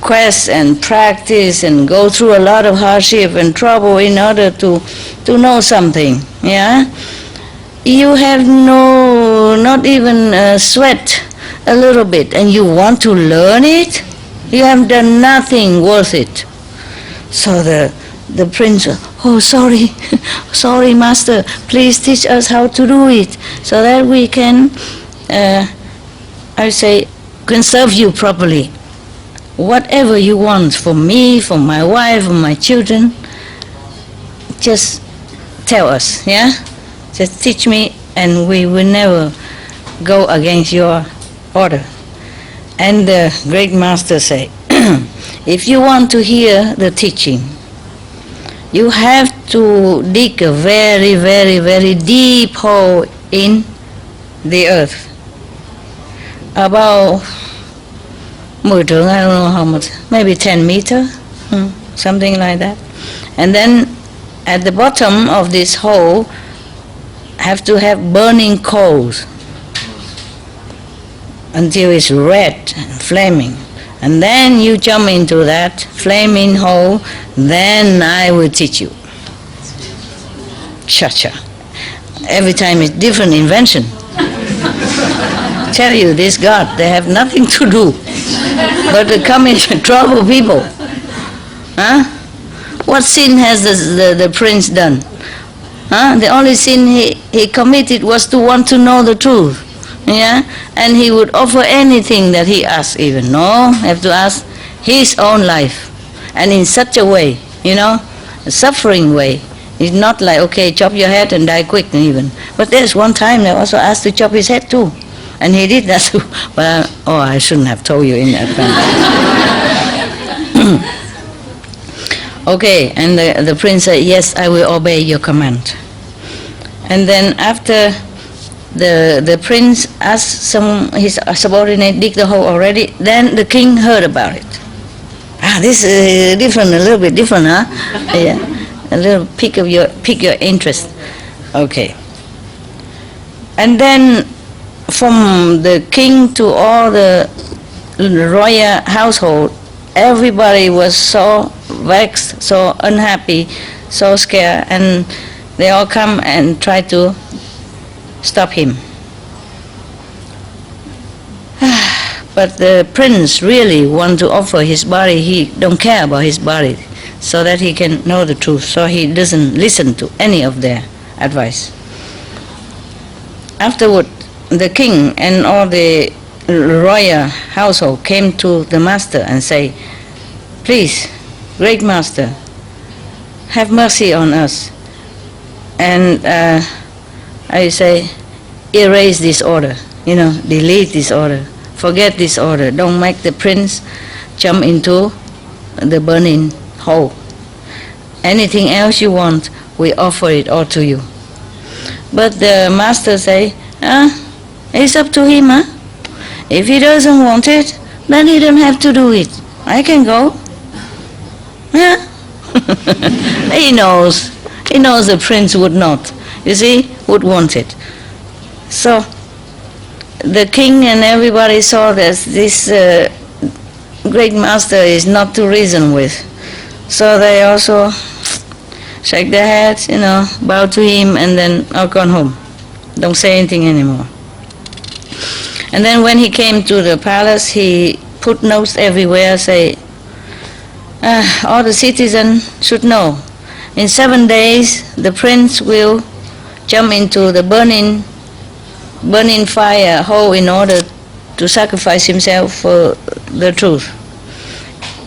quest and practice and go through a lot of hardship and trouble in order to know something, You have not even sweat a little bit, and you want to learn it? You have done nothing worth it. So the prince, sorry, sorry, master, please teach us how to do it, so that we can, can serve you properly. Whatever you want for me, for my wife, for my children, just tell us, Just teach me, and we will never go against your order. And the great master say, if you want to hear the teaching, you have to dig a very, very, very deep hole in the earth. About 10 trượng, I don't know how much, maybe 10 meters, something like that. And then at the bottom of this hole have to have burning coals until it's red and flaming. And then you jump into that flaming hole, then I will teach you. Cha-cha. Every time it's different invention. Tell you, this God, they have nothing to do but to come and trouble people. Huh? What sin has the prince done? Huh? The only sin he committed was to want to know the truth. And he would offer anything that he asked even. No, have to ask his own life. And in such a way, a suffering way. It's not like, okay, chop your head and die quick even. But there's one time they also asked to chop his head too. And he did that too. But, I shouldn't have told you in advance. Okay, and the prince said, yes, I will obey your command. And then after the prince asked his subordinate dig the hole already, then the king heard about it. This is different, a little bit different, huh? Yeah, a little pick your interest. Okay. And then from the king to all the royal household, everybody was so vexed, so unhappy, so scared, and they all come and try to stop him. But the prince really want to offer his body. He don't care about his body, so that he can know the truth. So he doesn't listen to any of their advice. Afterward, the king and all the royal household came to the master and say, please, great master, have mercy on us. And erase this order, delete this order, forget this order, don't make the prince jump into the burning hole. Anything else you want, we offer it all to you. But the master say, it's up to him, If he doesn't want it, then he don't have to do it. I can go. Yeah. He knows the prince would not, you see, would want it. So the king and everybody saw that this great master is not to reason with. So they also shake their heads, bow to him, and then gone home. Don't say anything anymore. And then when he came to the palace, he put notes everywhere, say, all the citizens should know, in 7 days the prince will jump into the burning fire hole in order to sacrifice himself for the truth.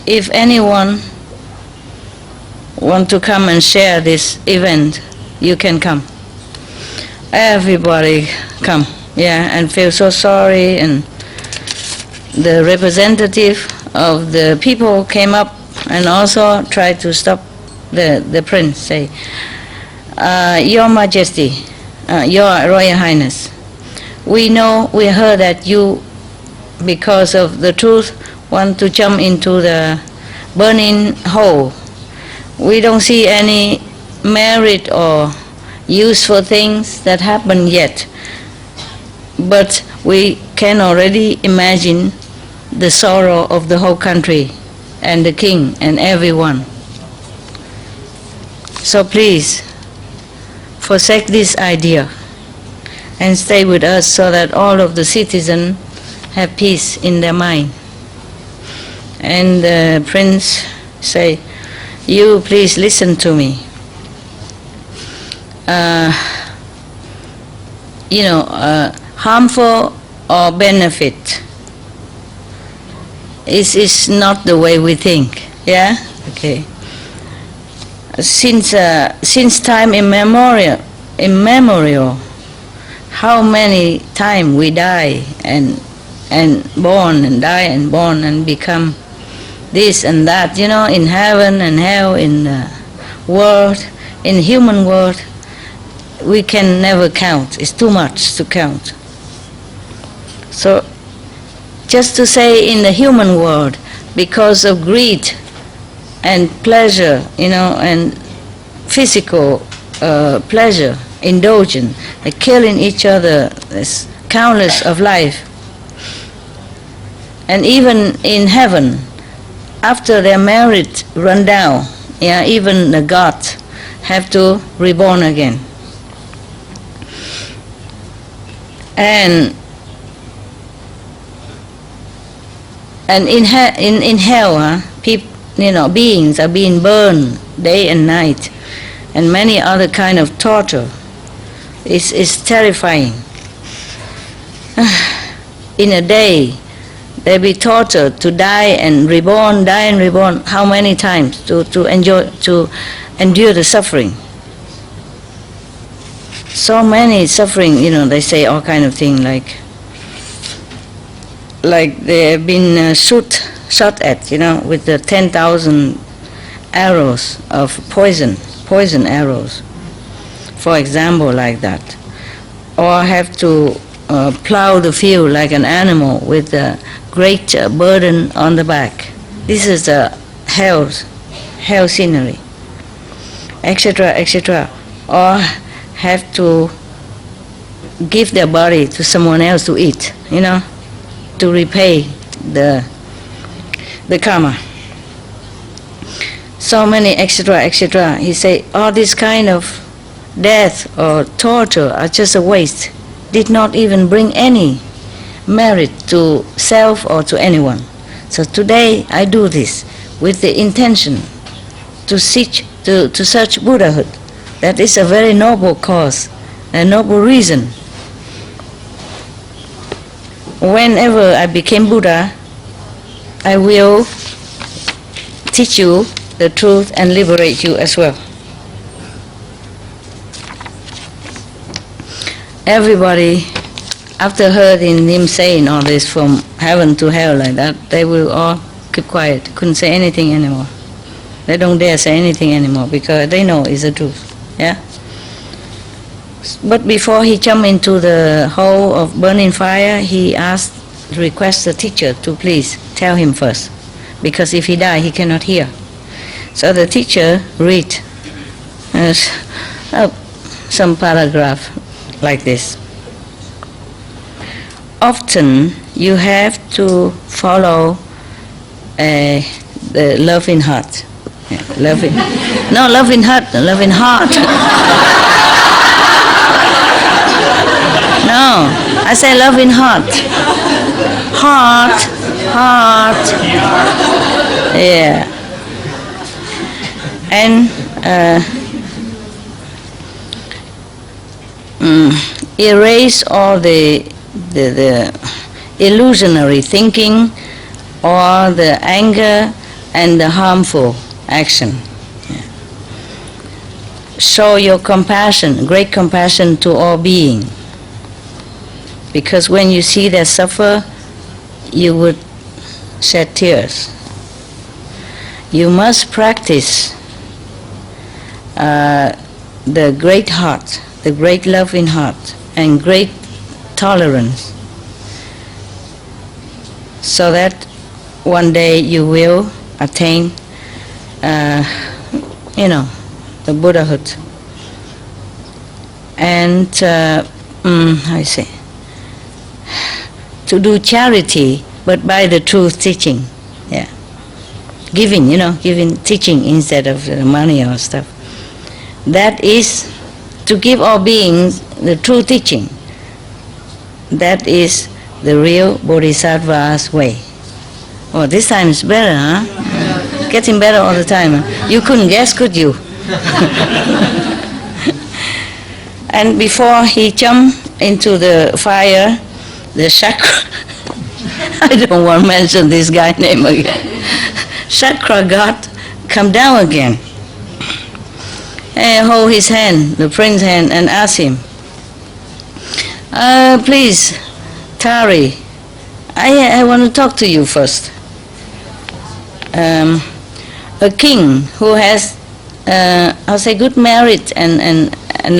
If anyone want to come and share this event, you can come. Everybody come, and feel so sorry. And the representative of the people came up and also tried to stop the prince, say, Your Majesty, Your Royal Highness, we heard that you, because of the truth, want to jump into the burning hole. We don't see any merit or useful things that happen yet, but we can already imagine the sorrow of the whole country and the king and everyone. So please forsake this idea and stay with us so that all of the citizens have peace in their mind. And the prince say, you please listen to me. Harmful or benefit is not the way we think. Yeah? Okay. Since time immemorial, how many times we die and born and die and born and become this and that, in heaven and hell, in the world, in the human world, we can never count. It's too much to count. So just to say in the human world, because of greed and pleasure, and physical pleasure, indulgence, killing each other, there's countless of life. And even in heaven, after their merit run down, even the gods have to reborn again. And in hell, beings are being burned day and night, and many other kind of torture. It's terrifying. In a day, they be tortured to die and reborn, how many times to endure the suffering. So many suffering, they say all kind of things like they have been shot at, with the 10,000 arrows of poison arrows, for example, like that. Or have to plow the field like an animal with a great burden on the back. This is the hell scenery, etc., etc. Or have to give their body to someone else to eat, to repay the karma. So many, etc., etc. He say, all this kind of death or torture are just a waste, did not even bring any merit to self or to anyone. So today I do this with the intention to search Buddhahood. That is a very noble cause, a noble reason. Whenever I became Buddha, I will teach you the truth and liberate you as well. Everybody, after hearing him saying all this from heaven to hell like that, they will all keep quiet, couldn't say anything anymore. They don't dare say anything anymore because they know it's the truth. Yeah. But before he jumped into the hole of burning fire, he requested the teacher to please tell him first, because if he die, he cannot hear. So the teacher read some paragraph like this. Often you have to follow the loving heart. Yeah, loving heart, loving heart. No, I say loving heart. Heart. Yeah. And erase all the illusionary thinking or the anger and the harmful action. Yeah. Show your compassion, great compassion to all being. Because when you see them suffer, you would shed tears. You must practice the great heart, the great loving heart, and great tolerance, so that one day you will attain, the Buddhahood. And how you say? To do charity, but by the truth teaching. Yeah. Giving, giving teaching instead of money or stuff. That is to give all beings the true teaching. That is the real Bodhisattva's way. Oh, this time is better, huh? Getting better all the time. Huh? You couldn't guess, could you? And before he jumped into the fire, the chakra, I don't want to mention this guy's name again. Chakra god come down again and hold his hand, the prince's hand, and ask him, please, Tari, I want to talk to you first. A king who has, I'll say, good merit and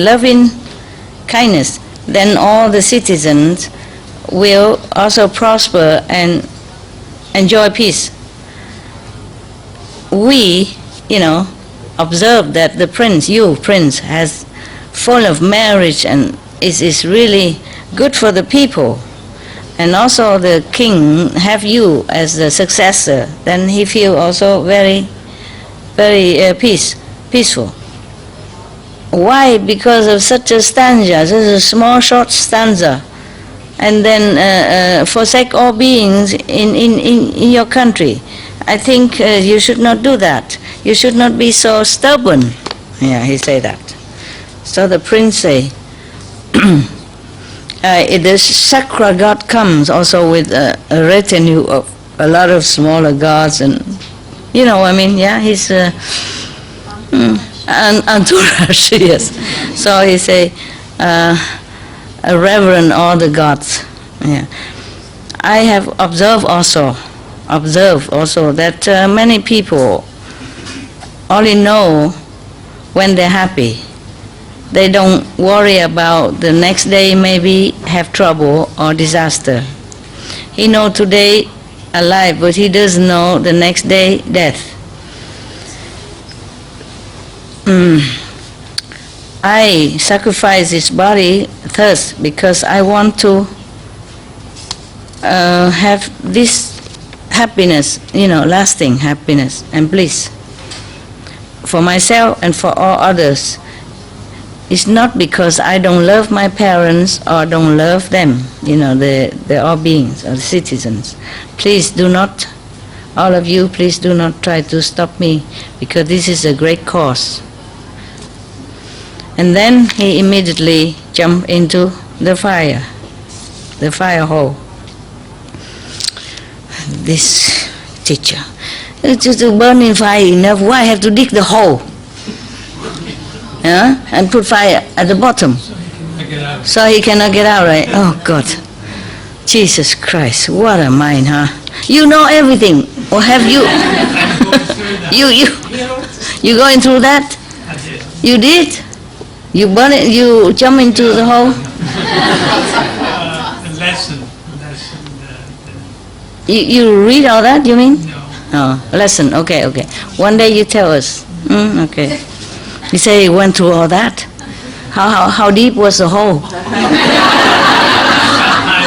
loving kindness, then all the citizens will also prosper and enjoy peace. We, observe that the prince, has full of marriage and is really good for the people. And also the king have you as the successor, then he feel also very, very peaceful. Why? Because of such a stanza, such a small short stanza, and then forsake all beings in your country. I think you should not do that. You should not be so stubborn. Yeah, he say that. So the prince say, the Chakra god comes also with a retinue of a lot of smaller gods, and he's an entourage, yes. So he say, reverend all the gods. Yeah. I have observed also that many people only know when they're happy. They don't worry about the next day maybe have trouble or disaster. He know today alive, but he doesn't know the next day death. I sacrifice this body thus because I want to have this happiness, lasting happiness and bliss for myself and for all others. It's not because I don't love my parents or don't love them, the all beings or the citizens. Please do not, all of you, please do not try to stop me, because this is a great cause. And then he immediately jumped into the fire hole. This teacher, just to burn in fire enough, why have to dig the hole? And put fire at the bottom, so he cannot get out, right? Oh God, Jesus Christ, what a mind, huh? You know everything, or have you? you going through that? You did? You burn it? You jump into the hole? The lesson. You read all that? You mean? No. Oh, lesson. Okay. One day you tell us. Okay. You say you went through all that. How deep was the hole? I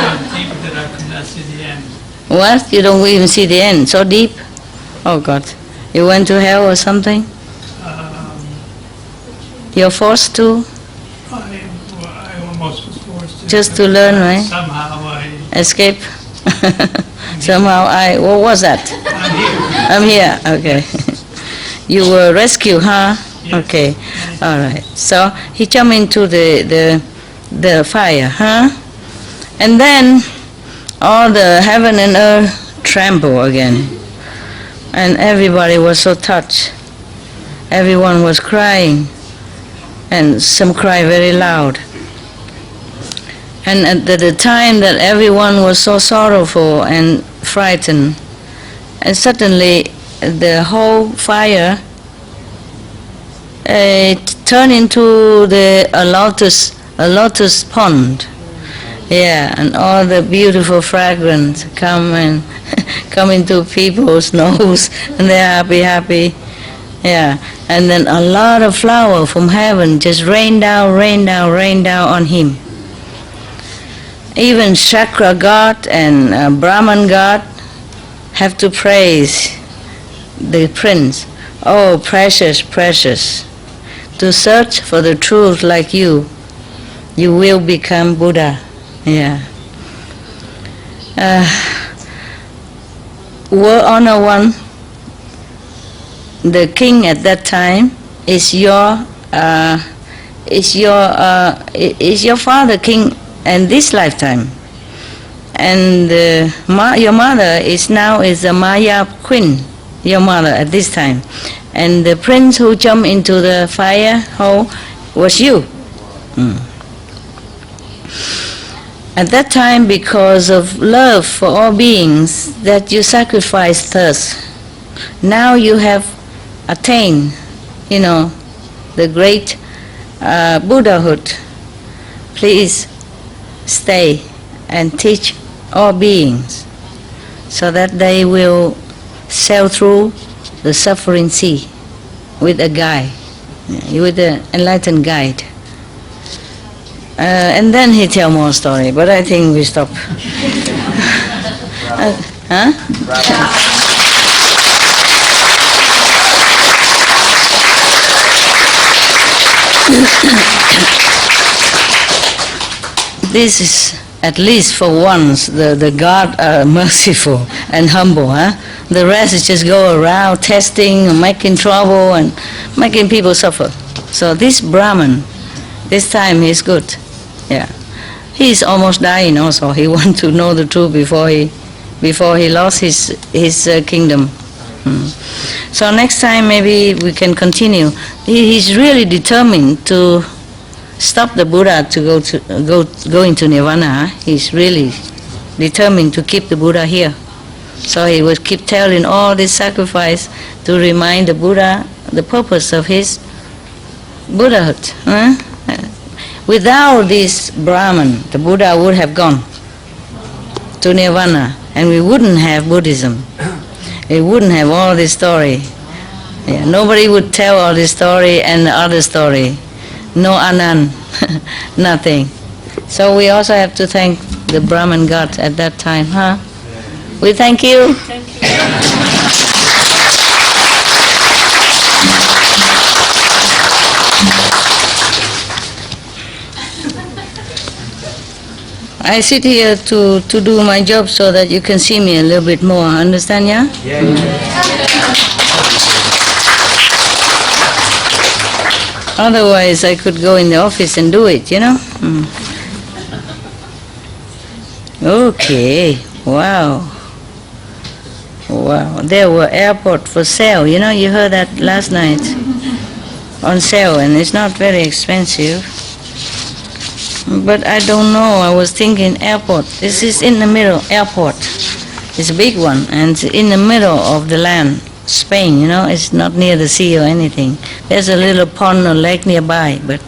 don't think that I could not see the end. What? You don't even see the end? So deep? Oh God. You went to hell or something? You're forced to? I almost was forced to. Just to learn, right? Somehow I. Escape? Somehow what was that? I'm here. I'm here, okay. You were rescued, huh? Yes. Okay, all right. So he jumped into the fire, huh? And then all the heaven and earth trembled again. And everybody was so touched. Everyone was crying. And some cried very loud. And at the time that everyone was so sorrowful and frightened, and suddenly the whole fire turned into a lotus pond. Yeah, and all the beautiful fragrance come into people's nose, and they're happy. Yeah, and then a lot of flower from heaven just rain down on him. Even Chakra God and Brahman God have to praise the prince. Oh, precious, to search for the truth like you will become Buddha. Yeah. World Honor One, the king at that time is your father king in this lifetime, and your mother is a Maya queen, your mother at this time, and the prince who jumped into the fire hole was you. At that time, because of love for all beings, that you sacrificed us. Now you have attained, the great Buddhahood. Please stay and teach all beings so that they will sail through the suffering sea with a guide, with an enlightened guide. And then he tell more story, but I think we stop. This is, at least for once, the God merciful and humble. The rest is just go around testing and making trouble and making people suffer. So this Brahman, this time he's good. Yeah, he's almost dying also. He wants to know the truth before he lost his kingdom. So next time maybe we can continue. He's really determined to stop the Buddha to go into nirvana. He's really determined to keep the Buddha here. So he will keep telling all this sacrifice to remind the Buddha the purpose of his Buddhahood. Without this Brahman, the Buddha would have gone to nirvana, and we wouldn't have Buddhism. We wouldn't have all this story. Yeah, nobody would tell all this story and the other story. No Anand, nothing. So we also have to thank the Brahman God at that time, We thank you. Thank you. I sit here to do my job so that you can see me a little bit more. Understand, yeah? Yeah. Otherwise, I could go in the office and do it, Okay. Wow. There were airports for sale. You heard that last night. On sale, and it's not very expensive. But I don't know, I was thinking airport. This is in the middle, airport. It's a big one, and it's in the middle of the land. Spain, it's not near the sea or anything. There's a little pond or lake nearby, but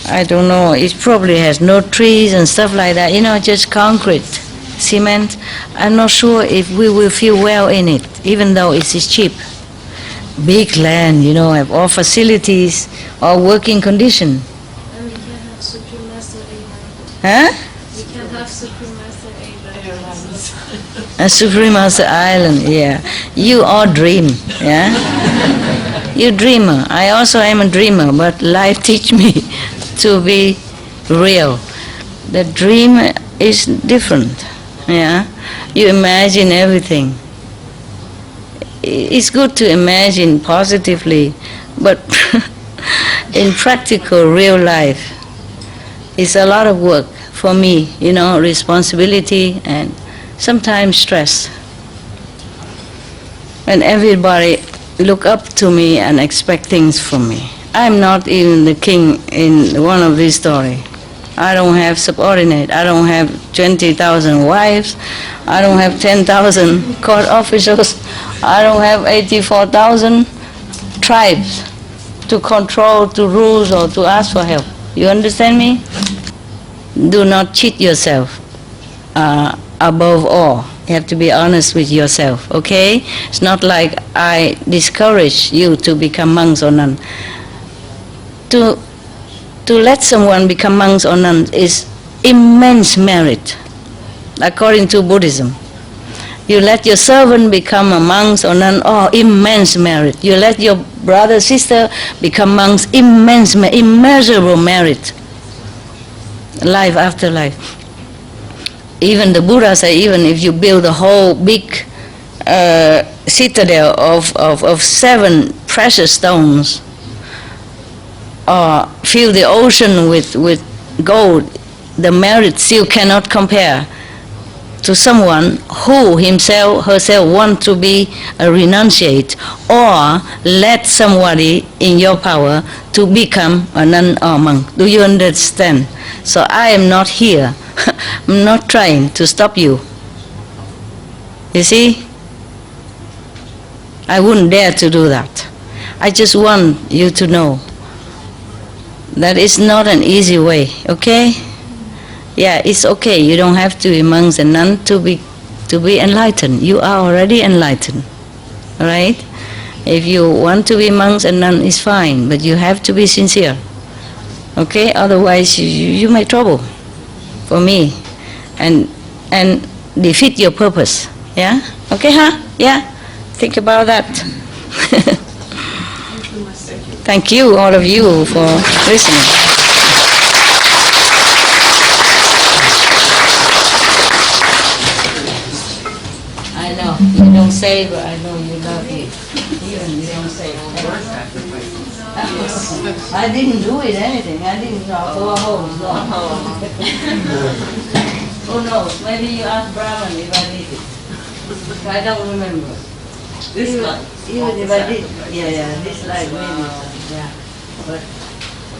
I don't know, it probably has no trees and stuff like that, just concrete. cement, I'm not sure if we will feel well in it, even though it is cheap. Big land, have all facilities, all working condition. And we can have Supreme Master Abraham. Huh? We can have Supreme Master Abraham. A Supreme Master Island, yeah. You all dream, yeah? You dreamer. I also am a dreamer, but life teach me to be real. The dream is different, yeah? You imagine everything. It's good to imagine positively, but in practical real life, it's a lot of work for me, responsibility and sometimes stress. And everybody look up to me and expect things from me. I'm not even the king in one of these stories. I don't have subordinate. I don't have 20,000 wives. I don't have 10,000 court officials. I don't have 84,000 tribes to control, to rule, or to ask for help. You understand me? Do not cheat yourself. Above all, you have to be honest with yourself, okay? It's not like I discourage you to become monks or nuns. To let someone become monks or nuns is immense merit, according to Buddhism. You let your servant become a monk or nun, immense merit. You let your brother, sister become monks, immeasurable merit. Life after life. Even the Buddha said, even if you build a whole big citadel of 7 precious stones, or fill the ocean with gold, the merit still cannot compare to someone who herself want to be a renunciate, or let somebody in your power to become a nun or monk. Do you understand? So I am not here. I'm not trying to stop you. You see? I wouldn't dare to do that. I just want you to know that it's not an easy way, okay? Yeah, it's okay. You don't have to be monks and nuns to be enlightened. You are already enlightened, all right? If you want to be monks and nuns, it's fine, but you have to be sincere, okay? Otherwise, you make trouble for me, and defeat your purpose. Yeah, okay, huh? Yeah, think about that. Thank you, all of you, for listening. I know, you don't say, but I know you love it. Even you don't say. I didn't do it anything. I didn't go home. Who knows? Maybe you ask Brahman if I did it. I don't remember. This one. Even if I did, this life maybe, yeah. But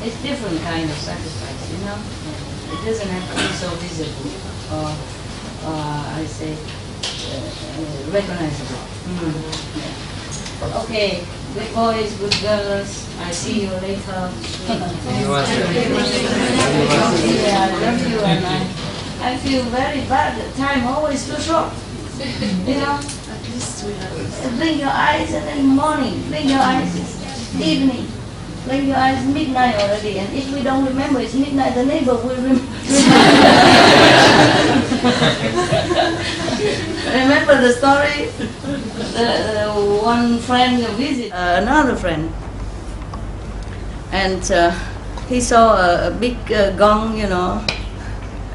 it's different kind of sacrifice, It doesn't have to be so visible or I say, recognizable. Yeah. Okay, good boys, good girls. I see you later. Yeah, I love you, and I feel very bad. The time always too short. Blink your eyes and then morning, blink your eyes, it's evening, blink your eyes, midnight already, and if we don't remember it's midnight, the neighbor will remember. Remember the story? The one friend visit another friend, and he saw a big gong,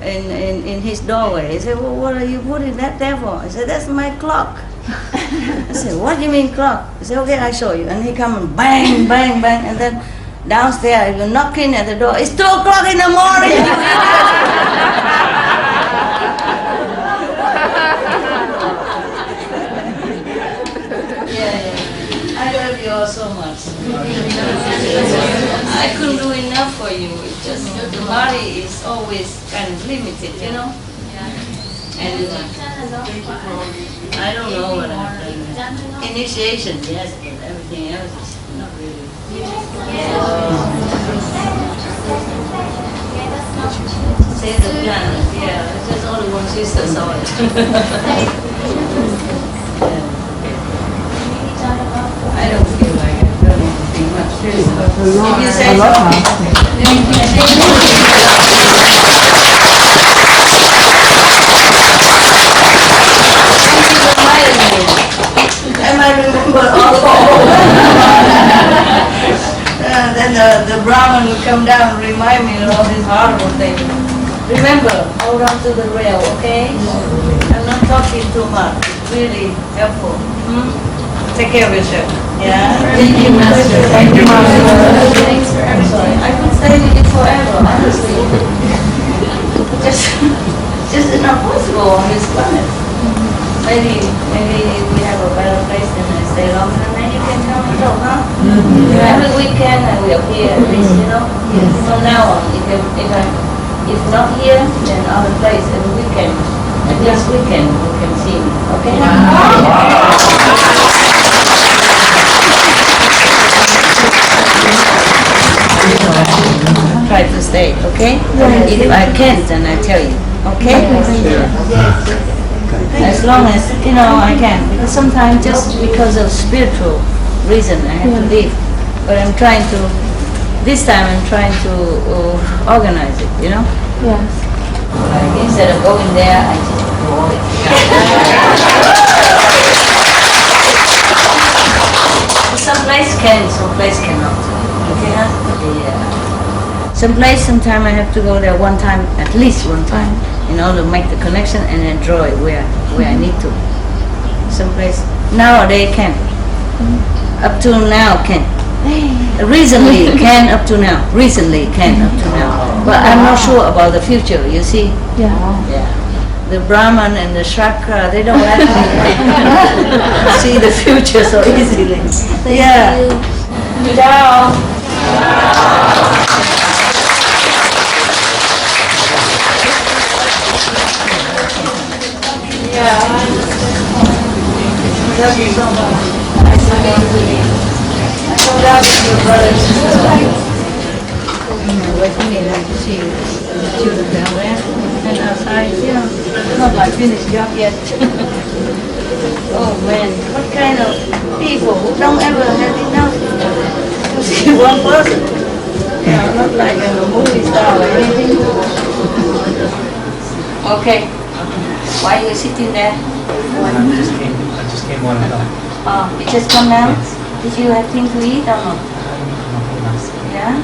in his doorway. He said, well, what are you putting that there for? I said, that's my clock. I said, what do you mean clock? He said, okay, I show you. And he come and bang, bang, bang, and then downstairs, you're knocking at the door, it's 2 o'clock in the morning. Yeah. I love you all so much. I couldn't do enough for you. It's just the body is always kind of limited, And I don't know what I've done. Initiation, yes, but everything else is not really. Say the plan. Yeah, it's just only one sister saw it. I don't feel like I don't think much. If you say so, I might remember all. Then the Brahman will come down and remind me of all these horrible things. Remember, hold on to the rail, okay? I'm not talking too much. It's really helpful. Take care of yourself. Yeah? Thank you, Master. Thank you, Master. Thanks for everything. I could stay with you forever, honestly. Just not possible on this planet. Maybe we have a better place and I stay longer and then you can come and talk, huh? Every weekend I will appear at least, you know? From now on, if not here, then other place every weekend. And just weekend you can see me, okay? Try to stay, okay? If I can't, then I tell you, okay? As long as, I can. Because sometimes just because of spiritual reason I have to leave. But I'm trying to, this time I'm trying to organize it, Yes. Like instead of going there, I just go it. Some place can, some place cannot. Okay, huh? Yeah. Some place, sometime I have to go there one time, at least one time, in order to make the connection and enjoy where I need to. Some place nowadays can. Up to now can. Recently can up to now. Recently can up to now. But I'm not sure about the future, you see. Yeah. Yeah. The Brahman and the Shakra, they don't let me see the future so easily. Yeah. Ciao. Yeah, love you so much. I so love you, brothers. Waiting me to see the children down there and outside, not like finished job yet. Oh man, what kind of people who don't ever have enough to see one person? Not like a movie star or anything. Okay. Why are you sitting there? I just came one and You just come now? Did you have things to eat or not? Yeah?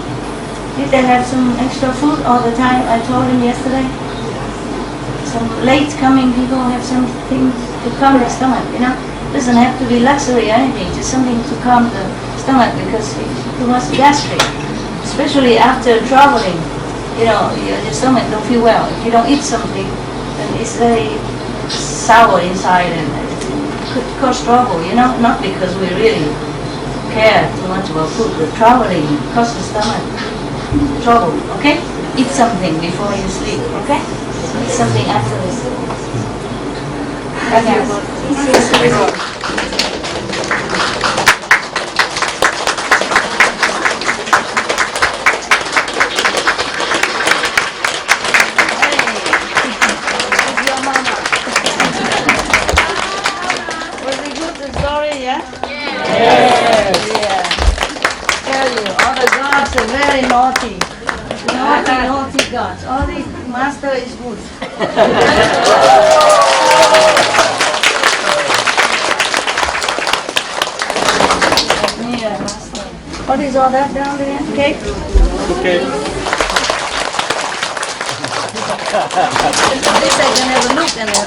Did they have some extra food all the time? I told him yesterday. Some late coming people have something to calm the stomach, Doesn't have to be luxury or anything, just something to calm the stomach because it's too much gastric. Especially after traveling, your stomach don't feel well. If you don't eat something, then it's very sour inside and it could cause trouble, not because we really care too much about food, but traveling causes stomach trouble, okay? Eat something before you sleep, okay? Eat something after this. Naughty gods. All the master is good. Yeah, master. What is all that down there? Cake? Okay. This I can have a look and then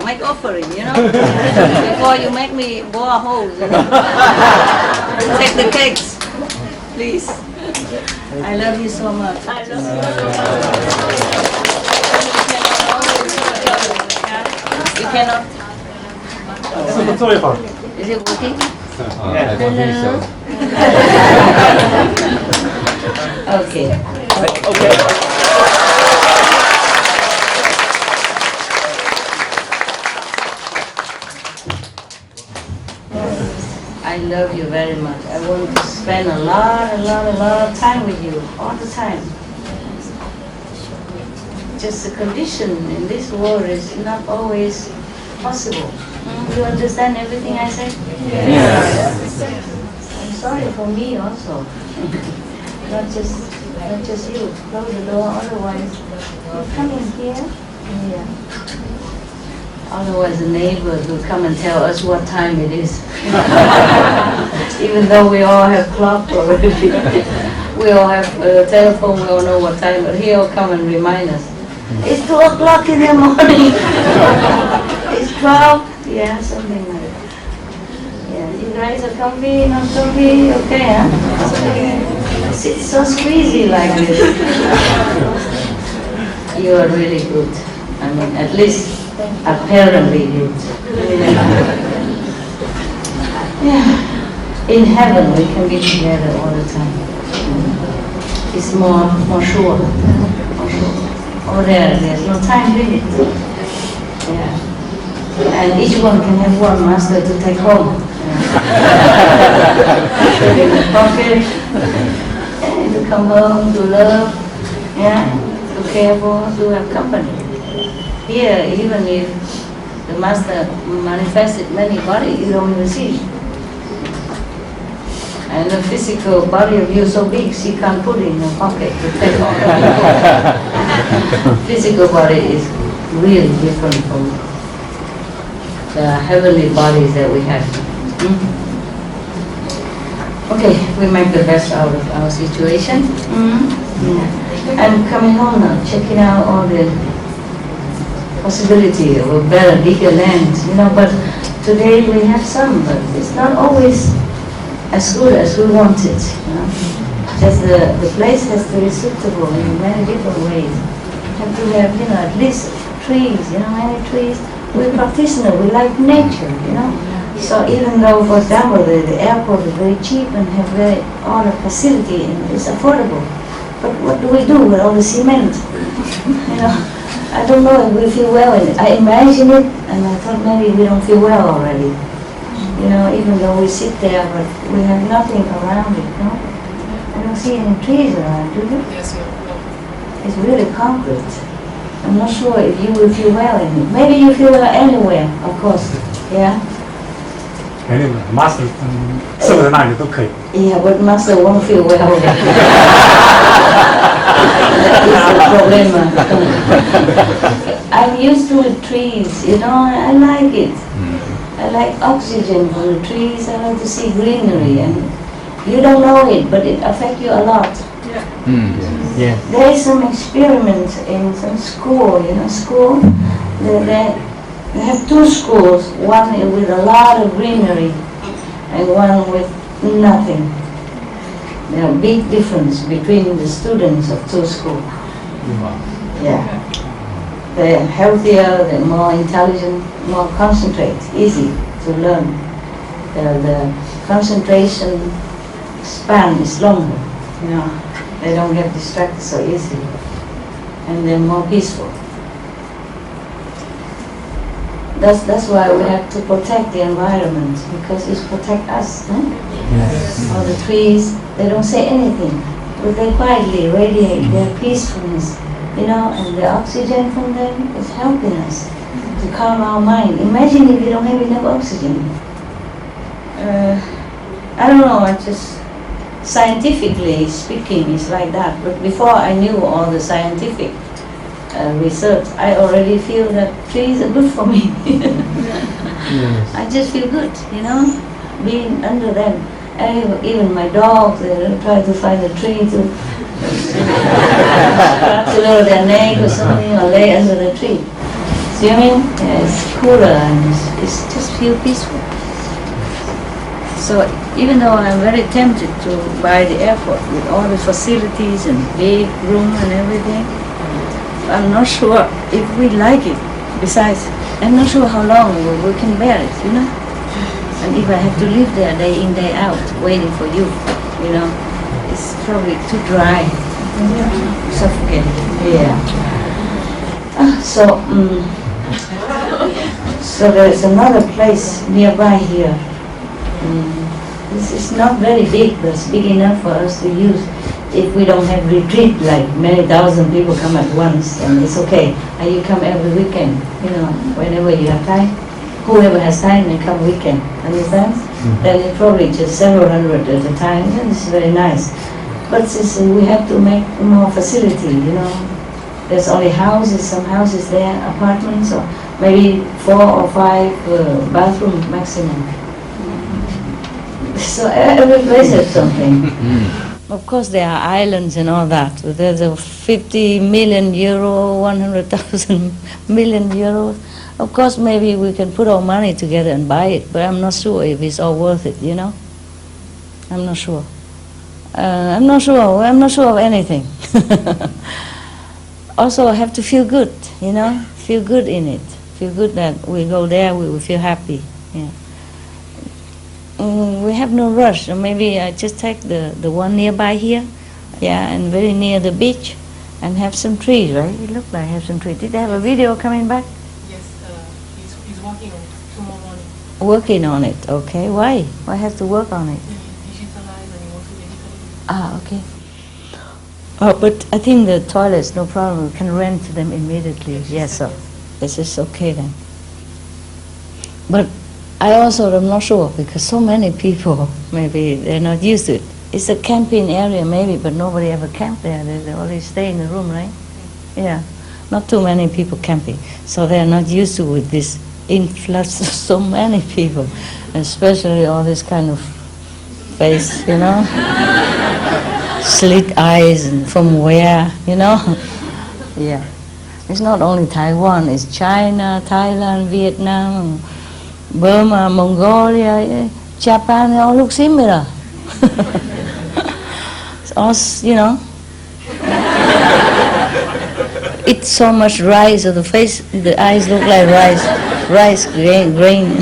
make offering, Before you make me bore holes. Take the cakes, please. I love you so much. I love you. You cannot. Is it working? Hello. Okay. I love you very much. I want to spend a lot of time with you all the time. just the condition in this world is not always possible. You understand everything I say? Yes. I'm sorry for me also. not just you. Close the door, otherwise you come in here. Yeah. Otherwise the neighbors will come and tell us what time it is. Even though we all have clock already. We all have telephone, we all know what time, but he'll come and remind us. It's 2 o'clock in the morning. It's 12. Yeah, something like that. Yeah, you guys are comfy, not comfy? Okay, huh? It's so squeezy like this. You are really good. I mean, at least apparently good. Yeah. In heaven we can be together all the time. It's more sure. Over there's no time limit. Yeah. And each one can have one master to take home. Put in the pocket, and to come home, to love, to care for, to have company. Here, even if the master manifested many bodies, you don't even see. And the physical body of you so big, she can't put it in her pocket to take all the physical body is really different from the heavenly bodies that we have. Okay, we make the best out of our situation. And coming home now, checking out all the possibility of a better, bigger land, but today we have some, but it's not always as good as we want it. Just the place has to be suitable in many different ways. You have to have, at least trees, many trees. We're practitioners, we like nature, So even though, for example, the airport is very cheap and have all the facility and it's affordable, but what do we do with all the cement? I don't know if we feel well in it. I imagine it, and I thought maybe we don't feel well already. Even though we sit there, but we have nothing around it, no? I don't see any trees around, do you? Yes, It's really concrete. I'm not sure if you will feel well in it. Maybe you feel well anywhere, of course. Yeah? Anyway, master 坐在那里都可以。 Yeah, but master won't feel well. That is the problem. I'm used to the trees, I like it. I like oxygen from the trees, I like to see greenery, and you don't know it, but it affects you a lot. Yeah. There is some experiment in some school, school, they have 2 schools, one with a lot of greenery and one with nothing. There are big difference between the students of 2 schools. Yeah. They're healthier, they're more intelligent, more concentrate, easy to learn. The concentration span is longer, They don't get distracted so easily. And they're more peaceful. That's why we have to protect the environment, because it protects us. Yes. All the trees, they don't say anything, but they quietly radiate their peacefulness. And the oxygen from them is helping us to calm our mind. Imagine if you don't have enough oxygen. I don't know, scientifically speaking, it's like that. But before I knew all the scientific research, I already feel that trees are good for me. Yes. I just feel good, being under them. And even my dogs, they try to find a tree to scratch their neck or something, or lay under the tree. See what I mean? Yeah, it's cooler and it's just feel peaceful. So even though I'm very tempted to buy the airport with all the facilities and big room and everything, I'm not sure if we like it. Besides, I'm not sure how long we can bear it, And if I have to live there day in, day out, waiting for you, it's probably too dry, suffocating. Yeah. So there's another place nearby here. This is not very big, but it's big enough for us to use. if we don't have retreat, like many thousand people come at once, then it's okay. And you come every weekend, whenever you have time. Whoever has time, they come weekend. Understand? Then it's probably just several hundred at a time. Then it's very nice. But since we have to make more facility, there's only houses, some houses there, apartments, or maybe 4 or 5 bathrooms maximum. So every place has something. Of course there are islands and all that. There's a 50 million euro, 100,000 million euros. Of course maybe we can put our money together and buy it, but I'm not sure if it's all worth it, I'm not sure. I'm not sure of anything. Also I have to feel good, feel good in it. Feel good that we go there, we will feel happy. Yeah. We have no rush, or maybe I just take the one nearby here, and very near the beach, and have some trees, right? It looked like I have some trees. Did they have a video coming back? Yes, he's working on it tomorrow morning. Working on it, okay. Why? Why have to work on it? Digitalize and he wants to digitalize. Ah, okay. Oh, but I think the toilets, no problem. We can rent them immediately. Yes, sir. This is okay then. But I also am not sure, because so many people, maybe they're not used to it. It's a camping area maybe, but nobody ever camp there. They always stay in the room, right? Yeah, not too many people camping. So they're not used to with this influx of so many people, especially all this kind of face, slit eyes, and from where, Yeah. It's not only Taiwan, it's China, Thailand, Vietnam, Burma, Mongolia, Japan, they all look similar. It's all, Eat so much rice, or the face, the eyes look like rice grain.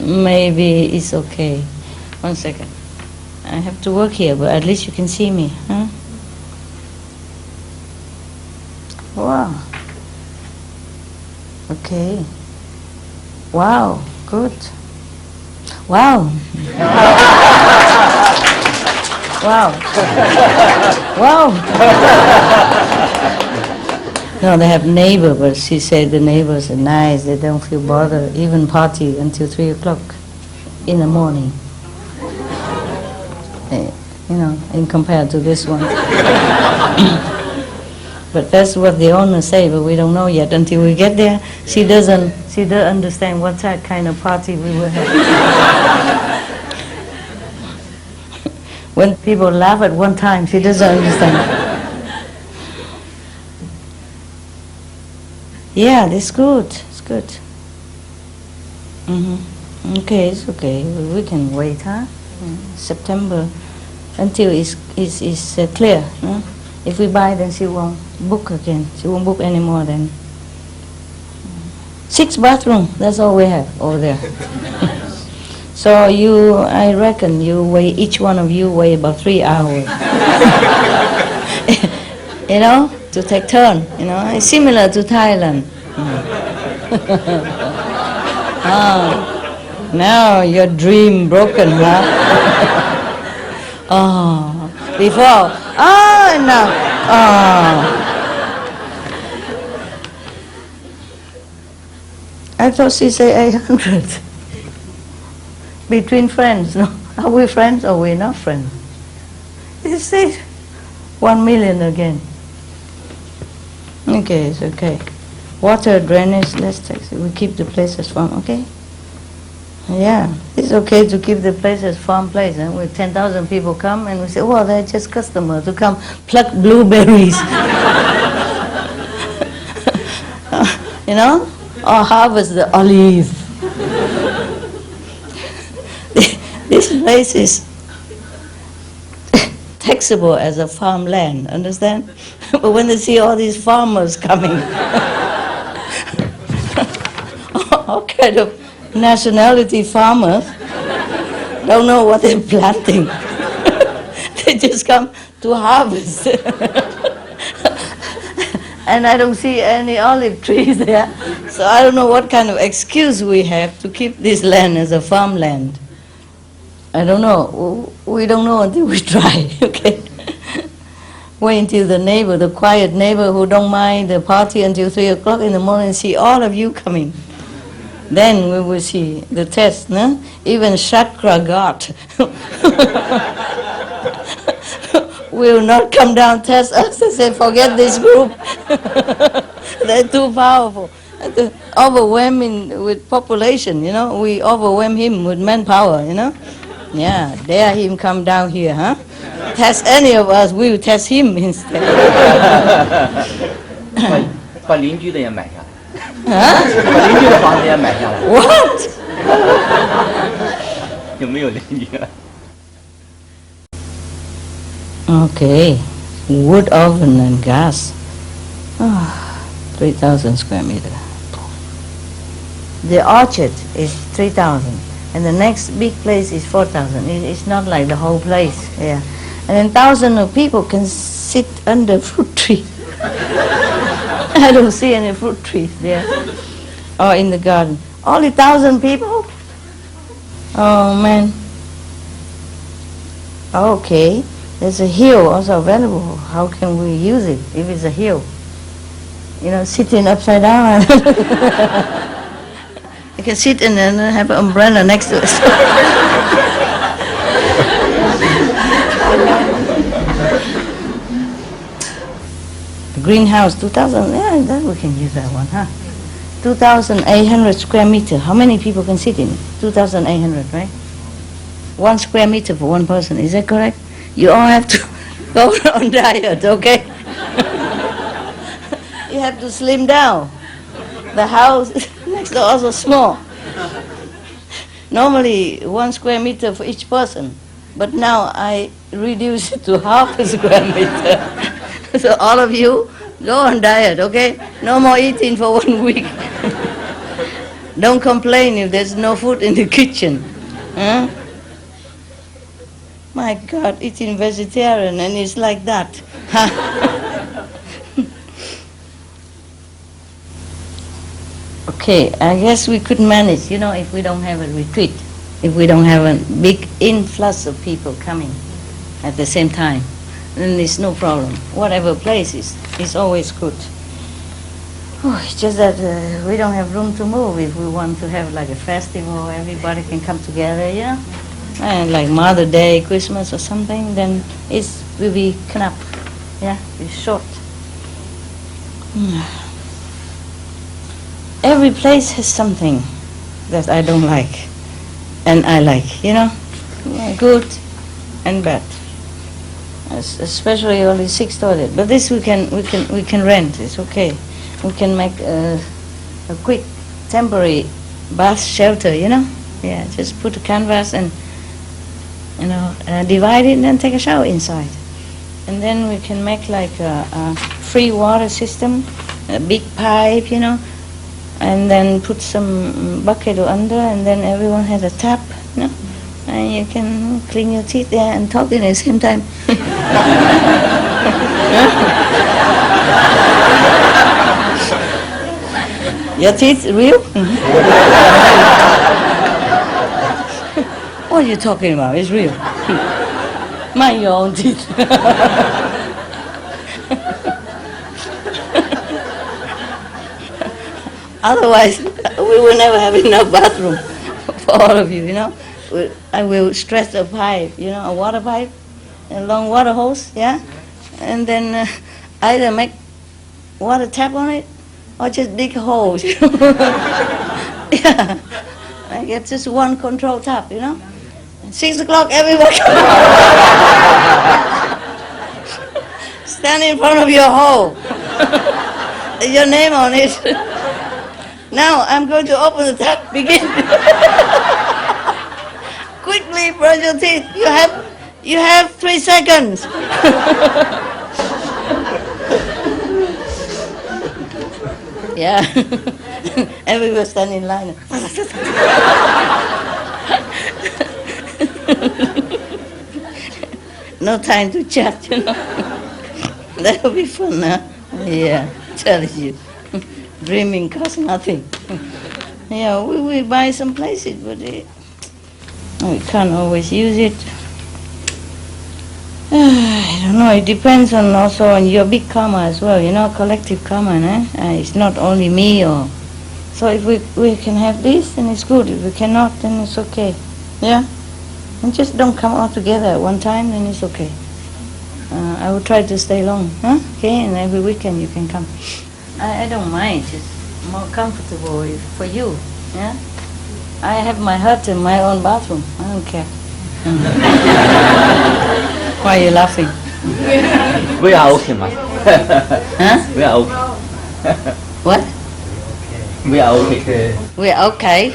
Maybe it's okay. 1 second. I have to work here, but at least you can see me, huh? Wow. Okay. Wow, good. Wow. Wow. Wow. No, they have neighbor, but she said the neighbors are nice, they don't feel bothered, even party until 3 o'clock in the morning. In compared to this one. But that's what the owner say, but we don't know yet until we get there. She doesn't understand what kind of party we will have. When people laugh at one time, she doesn't understand. Yeah, that's good. It's good. Okay, it's okay. We can wait, huh? September until it's clear. Huh? If we buy, then she won't book again. She won't book anymore then. 6 bathrooms, that's all we have over there. So I reckon each one of you weigh about 3 hours. To take turn, It's similar to Thailand. Now your dream broken, huh? Before, no. I thought she said 800. Between friends, no? Are we friends or we're not friends? You say 1 million again. Okay, it's okay. Water, drainage, let's take it. We keep the place as farm, okay? Yeah, it's okay to keep the place as farm place. And with 10,000 people come and we say, well, they're just customers to come pluck blueberries. Or harvest the olive. This place is taxable as a farmland, understand? But when they see all these farmers coming, all kind of nationality farmers, don't know what they're planting. They just come to harvest. And I don't see any olive trees there. So I don't know what kind of excuse we have to keep this land as a farmland. I don't know. We don't know until we try. Okay. Wait until the neighbor, the quiet neighbor who don't mind the party until 3 o'clock in the morning, see all of you coming. Then we will see the test, no? Even chakra god will not come down test us and say, forget this group. They're too powerful. Overwhelming with population, you know. We overwhelm him with manpower, you know. Yeah, dare him come down here, huh? Test any of us, we will test him instead. 把邻居的也买下来， Huh? 把邻居的房子也买下来， What? 有没有邻居啊？ Okay, wood oven and gas. 3,000 square meter. The orchard is 3,000, and the next big place is 4,000. It's not like the whole place, yeah. And then thousands of people can sit under fruit tree. I don't see any fruit trees there, or in the garden. Only 1,000 people? Oh man. Okay, there's a hill also available. How can we use it if it's a hill? You know, sitting upside down. You can sit and then have an umbrella next to us. The greenhouse, 2,000, yeah, that we can use that one, huh? 2,800 square meter. How many people can sit in it? 2,800, right? 1 square meter for one person, is that correct? You all have to go on diet, okay? You have to slim down. The house next door also small. Normally 1 square meter for each person, but now I reduce it to half a square meter. So all of you go on diet, okay? No more eating for 1 week. Don't complain if there's no food in the kitchen. Huh? My God, eating vegetarian and it's like that. Okay, I guess we could manage, you know, if we don't have a retreat, if we don't have a big influx of people coming at the same time, then it's no problem. Whatever place is always good. Oh, it's just that we don't have room to move if we want to have like a festival, everybody can come together, yeah? And like Mother Day, Christmas or something, then it will be knap, yeah, it's short. Every place has something that I don't like and I like, you know, good and bad. Especially only 6 toilets, but this we can rent. It's okay. We can make a quick temporary bath shelter, you know. Yeah, just put a canvas and divide it and then take a shower inside. And then we can make like a free water system, a big pipe, you know. And then put some bucket under, and then everyone has a tap, you know, and you can clean your teeth there and talk at the same time. Your teeth real? What are you talking about? It's real. Mind your own teeth. Otherwise, we will never have enough bathroom for all of you, you know. I will stretch a pipe, you know, a water pipe, a long water hose, yeah? And then either make water tap on it or just dig a hole, you know. Yeah, I get just one control tap, you know. 6 o'clock, everyone stand in front of your hole. Your name on it. Now I'm going to open the tap. Begin. Quickly brush your teeth. You have 3 seconds. Yeah. Everyone stand in line. No time to chat, you know. That'll be fun, huh? Yeah, tell you. Dreaming costs nothing. Yeah, we buy some places, but We can't always use it. I don't know, it depends on also on your big karma as well, collective karma, it's not only me or... So if we can have this, then it's good. If we cannot, then it's okay. Yeah? And just don't come all together at one time, then it's okay. I will try to stay long, okay? And every weekend you can come. I don't mind, it's more comfortable for you, yeah? I have my hut and my own bathroom, I don't care. Why are you laughing? We are okay, ma. Huh? We are okay. What? We are okay. We're okay.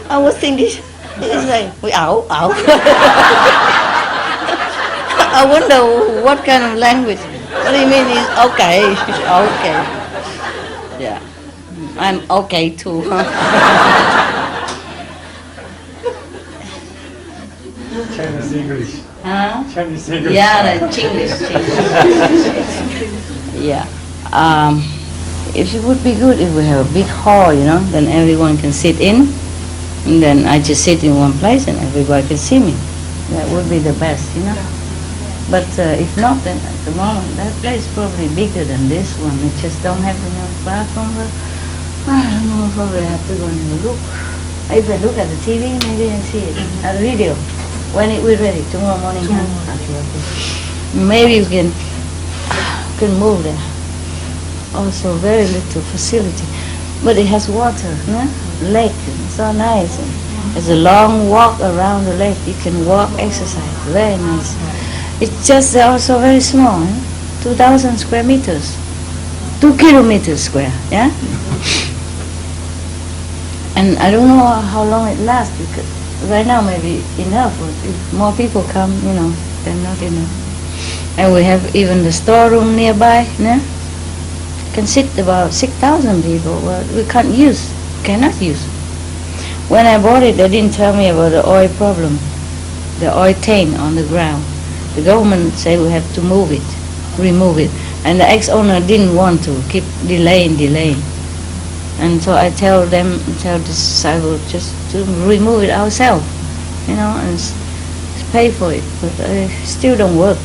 I was thinking, it's like, we out. I wonder what kind of language. What do you mean it's okay? Okay. Yeah. I'm okay too, huh? Chinese English. Huh? Chinese English. Yeah, like Chinglish. Yeah. If it would be good if we have a big hall, then everyone can sit in. And then I just sit in one place and everybody can see me. That would be the best, But if not, then at the moment, that place is probably bigger than this one. It just don't have enough bathroom. But I don't know, probably have to go and have a look. If I look at the TV, maybe I see it. At the video. When we're ready, tomorrow morning. Okay. Maybe you can move there. Also very little facility. But it has water, lake, so nice. There's a long walk around the lake. You can walk, exercise, very nice. It's just also very small, 2,000 square meters, 2 kilometers square, yeah? And I don't know how long it lasts, because right now maybe enough, but if more people come, then not enough. And we have even the storeroom nearby, can sit about 6,000 people, but we cannot use. When I bought it, they didn't tell me about the oil problem, the oil tank on the ground. The government said we have to remove it. And the ex-owner didn't want to, keep delaying. And so I tell this, I will just to remove it ourselves, and pay for it, but it still don't work.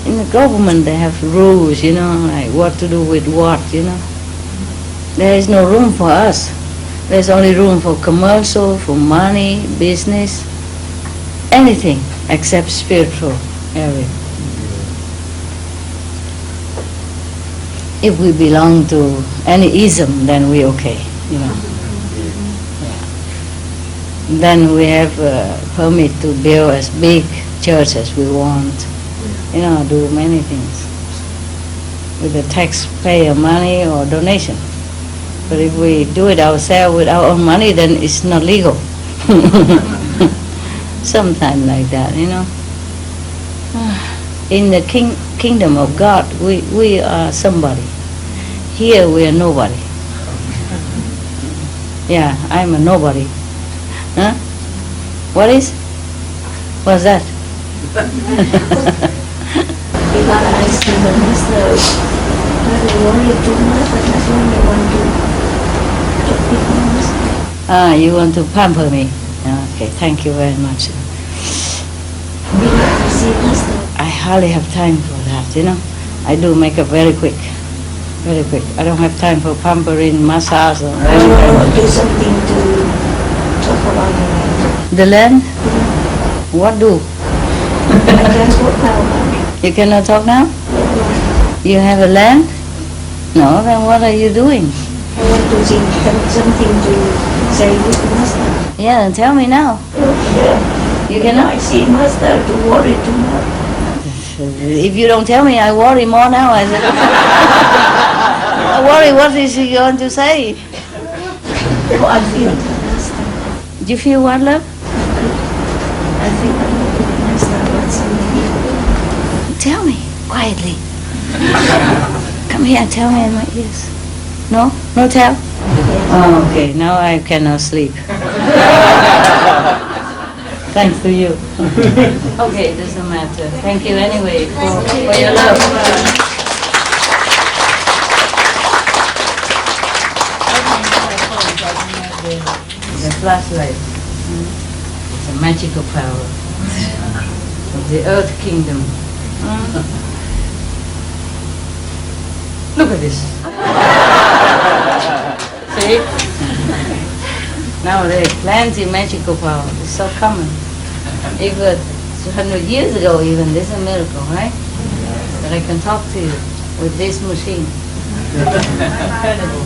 In the government they have rules, like what to do with what, There is no room for us. There's only room for commercial, for money, business, anything except spiritual area. If we belong to any ism, then we're okay, Yeah. Then we have a permit to build as big church as we want, do many things with the taxpayer money or donation. But if we do it ourselves with our own money, then it's not legal. Sometimes like that, In the kingdom of God, we are somebody. Here we are nobody. Yeah, I'm a nobody. Huh? What's that? If I see the master, I don't worry too much, but that's when they want to You want to pamper me? Okay, thank you very much. I hardly have time for that, I do makeup very quick. I don't have time for pampering, massage, or anything. Do something to talk about the land. The land? What do? I can't talk now. You cannot talk now? You have a land? No, then what are you doing? I want to see something to say with the master. Yeah, then tell me now. You cannot? I see master to worry too much. If you don't tell me, I worry more now. I said, I worry, what is he going to say? Oh, I feel the master. Do you feel what, love? I think the master wants something. Tell me, quietly. Come here, tell me in my ears. No? No tell? Oh, okay, now I cannot sleep. Thanks to you. Okay, doesn't matter. Thank you anyway for your love. the flashlight. It's a magical power of the earth kingdom. Look at this. See? Now there's plenty of magical power. It's so common. Even 200 years ago even, this is a miracle, right? That I can talk to you with this machine. Incredible.